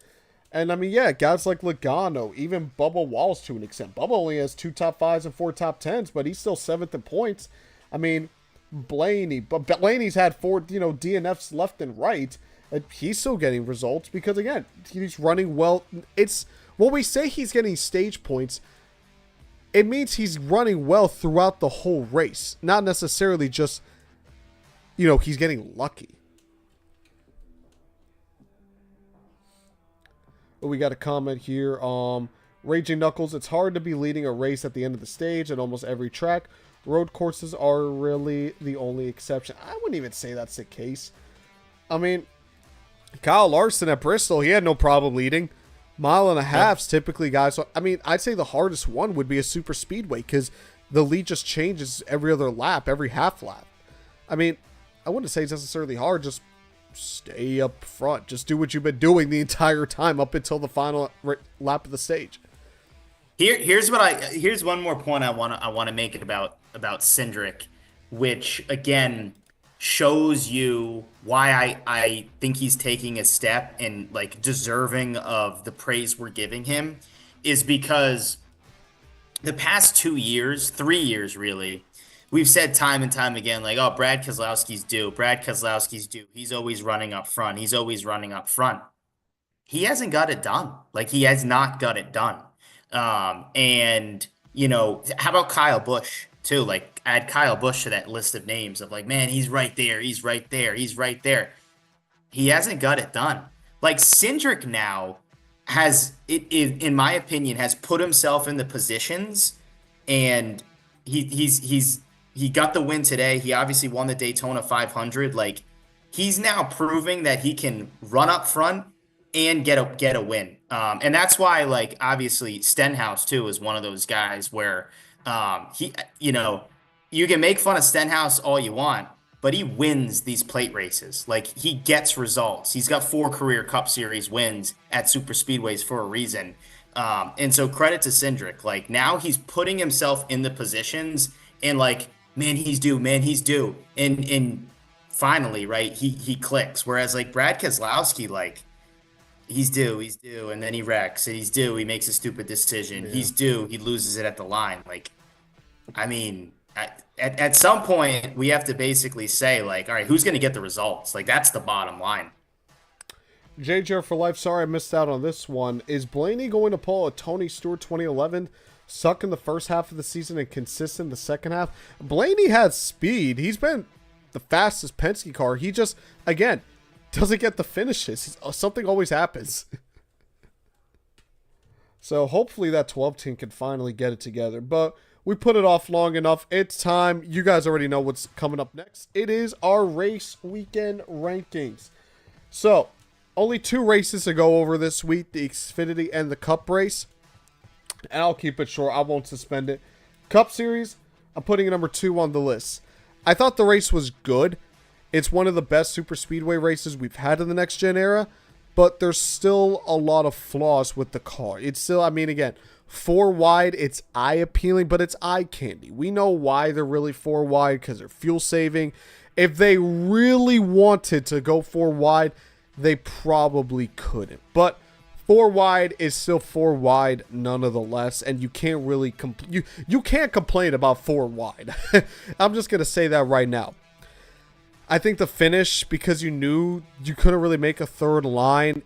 And I mean, yeah, guys like Logano, even Bubba Wallace to an extent. Bubba only has 2 top 5s and 4 top 10s, but he's still 7th in points. I mean, Blaney's had 4, DNFs left and right. And he's still getting results because, again, he's running well. It's when we say he's getting stage points, it means he's running well throughout the whole race, not necessarily just, he's getting lucky. We got a comment here. Raging Knuckles, it's hard to be leading a race at the end of the stage at almost every track. Road courses are really the only exception. I wouldn't even say that's the case. I mean, Kyle Larson at Bristol, he had no problem leading. Mile and a half's typically, guys. So, I mean, I'd say the hardest one would be a super speedway because the lead just changes every other lap, every half lap. I mean, I wouldn't say it's necessarily hard, just stay up front. Just do what you've been doing the entire time up until the final lap of the stage. Here's one more point I want to make about Cindric, which again shows you why I think he's taking a step and like deserving of the praise we're giving him, is because the past 2 years, 3 years really, we've said time and time again, like, oh, Brad Keselowski's due. Brad Keselowski's due. He's always running up front. He's always running up front. He hasn't got it done. Like, he has not got it done. And, how about Kyle Busch, too? Like, add Kyle Busch to that list of names of, like, man, he's right there. He's right there. He's right there. He hasn't got it done. Like, Cindric now in my opinion, has put himself in the positions, and he got the win today. He obviously won the Daytona 500. Like, he's now proving that he can run up front and get a win. And that's why, like, obviously Stenhouse too is one of those guys where you can make fun of Stenhouse all you want, but he wins these plate races. Like, he gets results. He's got 4 career Cup Series wins at super speedways for a reason. And so credit to Cindric. Like, now he's putting himself in the positions and, like, man, he's due. And finally, right, he clicks. Whereas, like, Brad Keselowski, like, he's due, and then he wrecks, and he's due, he makes a stupid decision. Yeah. He's due, he loses it at the line. Like, I mean, at some point, we have to basically say, like, all right, who's going to get the results? Like, that's the bottom line. JJR for life, sorry I missed out on this one. Is Blaney going to pull a Tony Stewart 2011? Suck in the first half of the season and consistent in the second half. Blaney has speed. He's been the fastest Penske car. He just, again, doesn't get the finishes. Something always happens. So hopefully that 12 team can finally get it together. But we put it off long enough. It's time. You guys already know what's coming up next. It is our race weekend rankings. So only 2 races to go over this week, the Xfinity and the Cup race. And I'll keep it short. I won't suspend it. Cup Series, I'm putting it number 2 on the list. I thought the race was good. It's one of the best super speedway races we've had in the next gen era, but there's still a lot of flaws with the car. It's still, I mean, again, 4 wide, it's eye appealing, but it's eye candy. We know why they're really 4 wide, because they're fuel saving. If they really wanted to go 4 wide, they probably couldn't. But 4 wide is still 4 wide nonetheless, and you can't really you can't complain about 4 wide. I'm just going to say that right now. I think the finish, because you knew you couldn't really make a third line,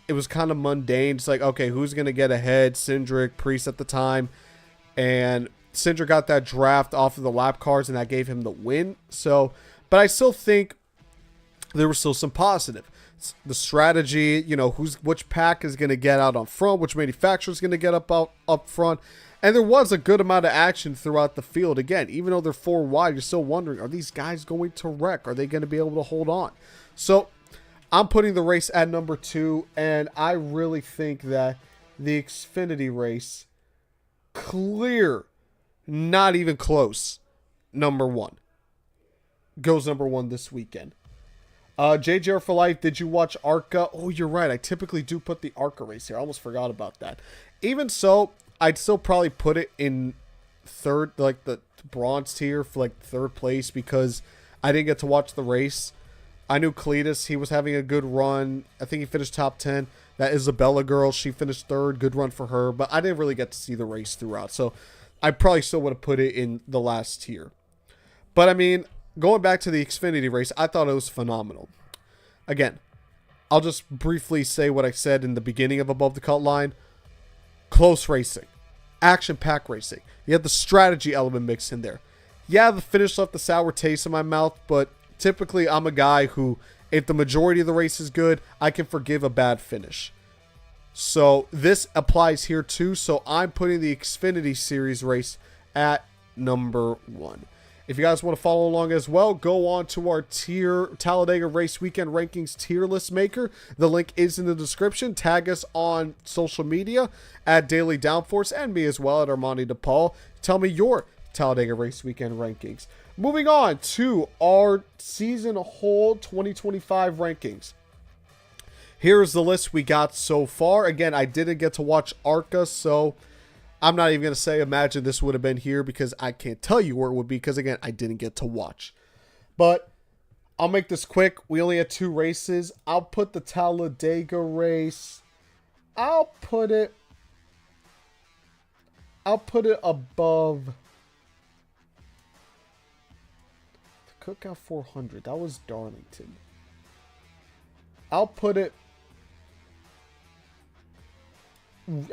it was kind of mundane. It's like, okay, who's going to get ahead? Cindric, Priest at the time. And Cindric got that draft off of the lap cars, and that gave him the win. So, but I still think there was still some positive. The strategy, which pack is going to get out on front, which manufacturer is going to get up front. And there was a good amount of action throughout the field. Again, even though they're 4 wide, you're still wondering, are these guys going to wreck? Are they going to be able to hold on? So I'm putting the race at number 2, and I really think that the Xfinity race, clear, not even close, number 1. Goes number 1 this weekend. JJR for life, did you watch ARCA? Oh, you're right. I typically do put the ARCA race here. I almost forgot about that. Even so, I'd still probably put it in third, like the bronze tier for like 3rd place, because I didn't get to watch the race. I knew Cletus, he was having a good run. I think he finished top 10. That Isabella girl, she finished third. Good run for her. But I didn't really get to see the race throughout. So I probably still would have put it in the last tier. But I mean, going back to the Xfinity race, I thought it was phenomenal. Again, I'll just briefly say what I said in the beginning of Above the Cut Line. Close racing. Action-packed racing. You have the strategy element mixed in there. Yeah, the finish left a sour taste in my mouth, but typically I'm a guy who, if the majority of the race is good, I can forgive a bad finish. So this applies here too, so I'm putting the Xfinity Series race at number 1. If you guys want to follow along as well, go on to our Talladega Race Weekend Rankings tier list maker. The link is in the description. Tag us on social media at Daily Downforce and me as well at Armani DePaul. Tell me your Talladega Race Weekend rankings. Moving on to our season whole 2025 rankings. Here's the list we got so far. Again, I didn't get to watch ARCA, so I'm not even going to say imagine this would have been here because I can't tell you where it would be because, again, I didn't get to watch. But I'll make this quick. We only had 2 races. I'll put the Talladega race. I'll put it above the Cookout 400. That was Darlington. I'll put it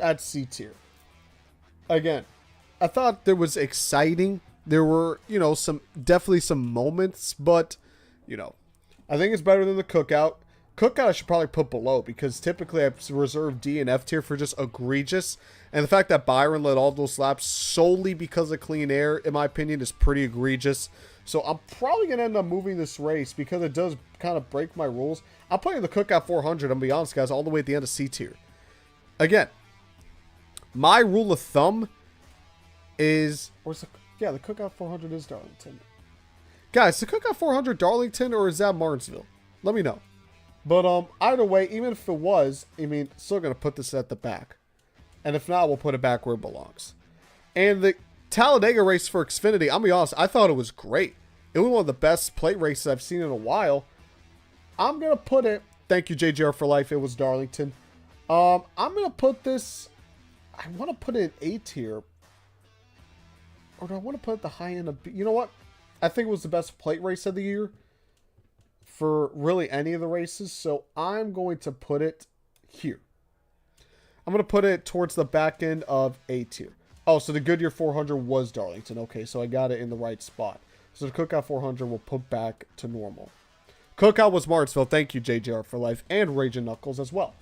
at C tier. Again, I thought there was exciting. There were, definitely some moments, but, I think it's better than the Cookout. Cookout I should probably put below because typically I reserve D and F tier for just egregious. And the fact that Byron led all those laps solely because of clean air, in my opinion, is pretty egregious. So I'm probably going to end up moving this race because it does kind of break my rules. I'm putting the Cookout 400, I'm be honest, guys, all the way at the end of C tier. Again, my rule of thumb is, the Cookout 400 is Darlington. Guys, the Cookout 400 Darlington or is that Martinsville? Let me know. But either way, even if it was, still going to put this at the back. And if not, we'll put it back where it belongs. And the Talladega race for Xfinity, I'm going to be honest, I thought it was great. It was one of the best plate races I've seen in a while. I'm going to put it, thank you JGR for life, it was Darlington. I'm going to put this, I want to put it in A tier. Or do I want to put it at the high end of B? You know what? I think it was the best plate race of the year for really any of the races. So I'm going to put it here. I'm going to put it towards the back end of A tier. Oh, so the Goodyear 400 was Darlington. Okay, so I got it in the right spot. So the Cookout 400 will put back to normal. Cookout was Martinsville. Thank you, JJR for life. And Raging Knuckles as well.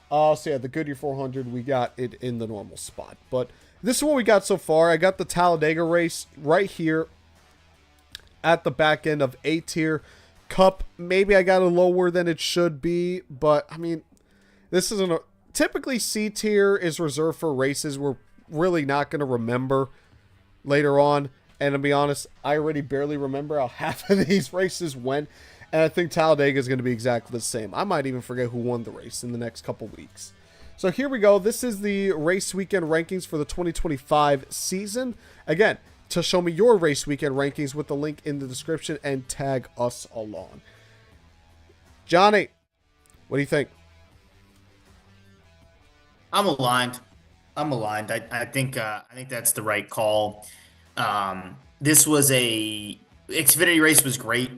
So yeah, the Goodyear 400, we got it in the normal spot. But this is what we got so far. I got the Talladega race right here at the back end of A tier. Cup, maybe I got it lower than it should be. But, this isn't a... Typically, C tier is reserved for races we're really not going to remember later on. And to be honest, I already barely remember how half of these races went. And I think Talladega is going to be exactly the same. I might even forget who won the race in the next couple weeks. So here we go. This is the race weekend rankings for the 2025 season. Again, to show me your race weekend rankings with the link in the description and tag us along. Johnny, what do you think? I'm aligned. I think that's the right call. This was Xfinity race was great.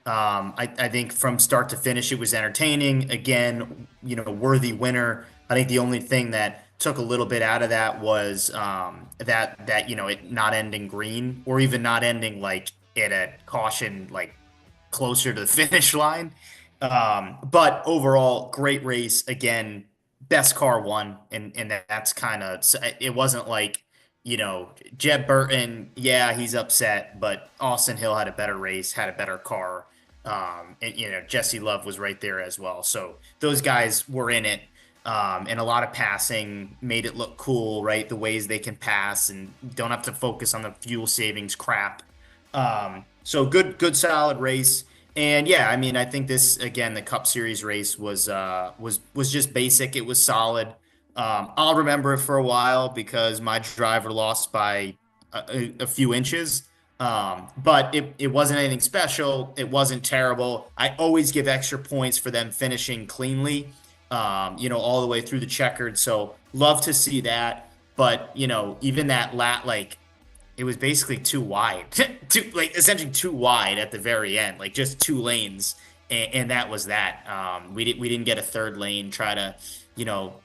I think from start to finish it was entertaining. Again, worthy winner. I think the only thing that took a little bit out of that was that it not ending green or even not ending like at a caution like closer to the finish line. But overall, great race. Again, best car won, and that's kind of it wasn't like Jeb Burton. Yeah, he's upset, but Austin Hill had a better race, had a better car. And Jesse Love was right there as well. So those guys were in it. And a lot of passing made it look cool, right? The ways they can pass and don't have to focus on the fuel savings crap. So good, solid race. And yeah, I think this again, the Cup Series race was just basic. It was solid. I'll remember it for a while because my driver lost by a few inches. But it wasn't anything special. It wasn't terrible. I always give extra points for them finishing cleanly, all the way through the checkered. So love to see that. But, even that like it was basically too wide, essentially too wide at the very end, like just two lanes. And that was that. We didn't get a third lane, try to,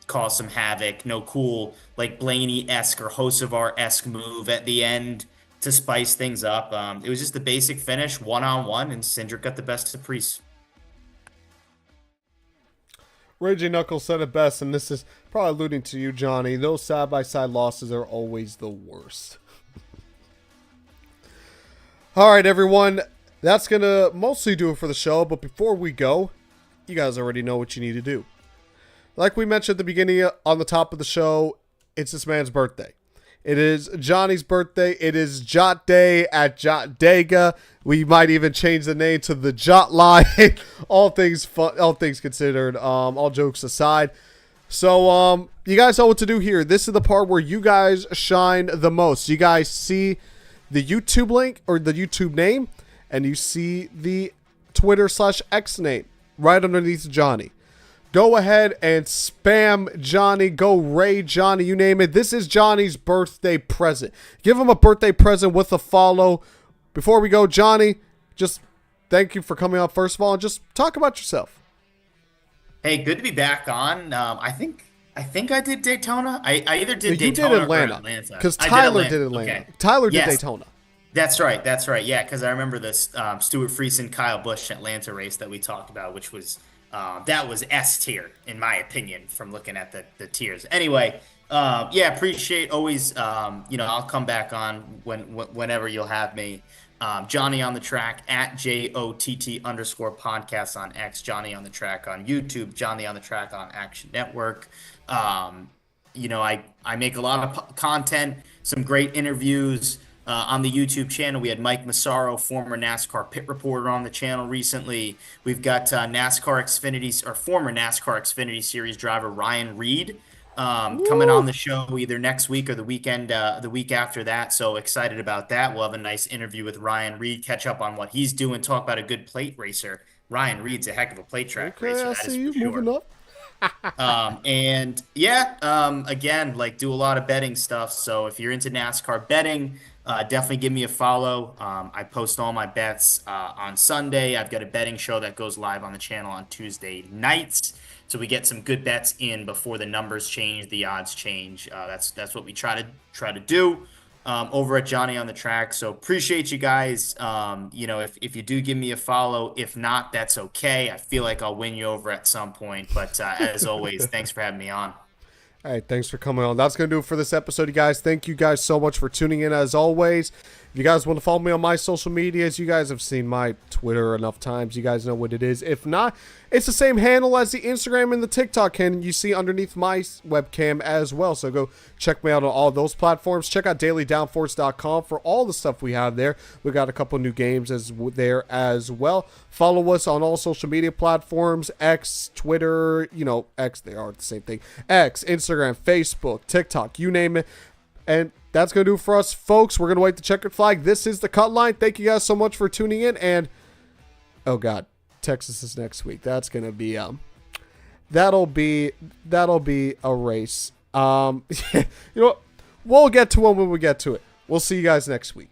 cause some havoc. No cool, like Blaney-esque or Hocevar-esque move at the end to spice things up. It was just the basic finish, one-on-one, and Cindric got the best of Priest. Raging Knuckles said it best, and this is probably alluding to you, Johnny. Those side-by-side losses are always the worst. All right, everyone. That's going to mostly do it for the show, but before we go, you guys already know what you need to do. Like we mentioned at the beginning on the top of the show, it's this man's birthday. It is Johnny's birthday. It is Jot Day at Talladega. We might even change the name to the Cutline. All things fun, all things considered. All jokes aside. So you guys know what to do here. This is the part where you guys shine the most. You guys see the YouTube link or the YouTube name, and you see the Twitter/X name right underneath Johnny. Go ahead and spam Johnny. Go raid Johnny. You name it. This is Johnny's birthday present. Give him a birthday present with a follow. Before we go, Johnny, just thank you for coming on first of all, and just talk about yourself. Hey, good to be back on. I think I did Daytona. I either did You Daytona did Atlanta. Because Tyler did Atlanta. Okay. Tyler did Yes. Daytona. That's right. That's right. Yeah, because I remember this Stuart Friesen, Kyle Busch Atlanta race that we talked about, which was that was S tier in my opinion from looking at the tiers. Anyway, yeah, appreciate always. I'll come back on whenever you'll have me. Johnny on the Track at JOTT_podcast on X. Johnny on the Track on YouTube. Johnny on the Track on Action Network. I make a lot of content, some great interviews. On the YouTube channel, we had Mike Massaro, former NASCAR pit reporter, on the channel recently. We've got former NASCAR Xfinity Series driver Ryan Reed coming on the show either next week or the week after that. So excited about that. We'll have a nice interview with Ryan Reed, catch up on what he's doing, talk about a good plate racer. Ryan Reed's a heck of a plate track racer. I see you moving up. Again, like do a lot of betting stuff. So if you're into NASCAR betting, definitely give me a follow. I post all my bets on Sunday. I've got a betting show that goes live on the channel on Tuesday nights. So we get some good bets in before the numbers change, the odds change. That's what we try to do over at Johnny on the Track. So appreciate you guys. If you do give me a follow, if not, that's okay. I feel like I'll win you over at some point. But as always, thanks for having me on. All right, thanks for coming on. That's going to do it for this episode, you guys. Thank you guys so much for tuning in, as always. If you guys want to follow me on my social medias, you guys have seen my Twitter enough times. You guys know what it is. If not, it's the same handle as the Instagram and the TikTok handle you see underneath my webcam as well. So go check me out on all those platforms. Check out dailydownforce.com for all the stuff we have there. We got a couple new games there as well. Follow us on all social media platforms, X, Twitter, X, they are the same thing. X, Instagram, Facebook, TikTok, you name it. And that's going to do it for us, folks. We're going to wait the checkered flag. This is the Cutline. Thank you guys so much for tuning in. And, oh, God, Texas is next week. That's going to be, that'll be a race. We'll get to it when we get to it. We'll see you guys next week.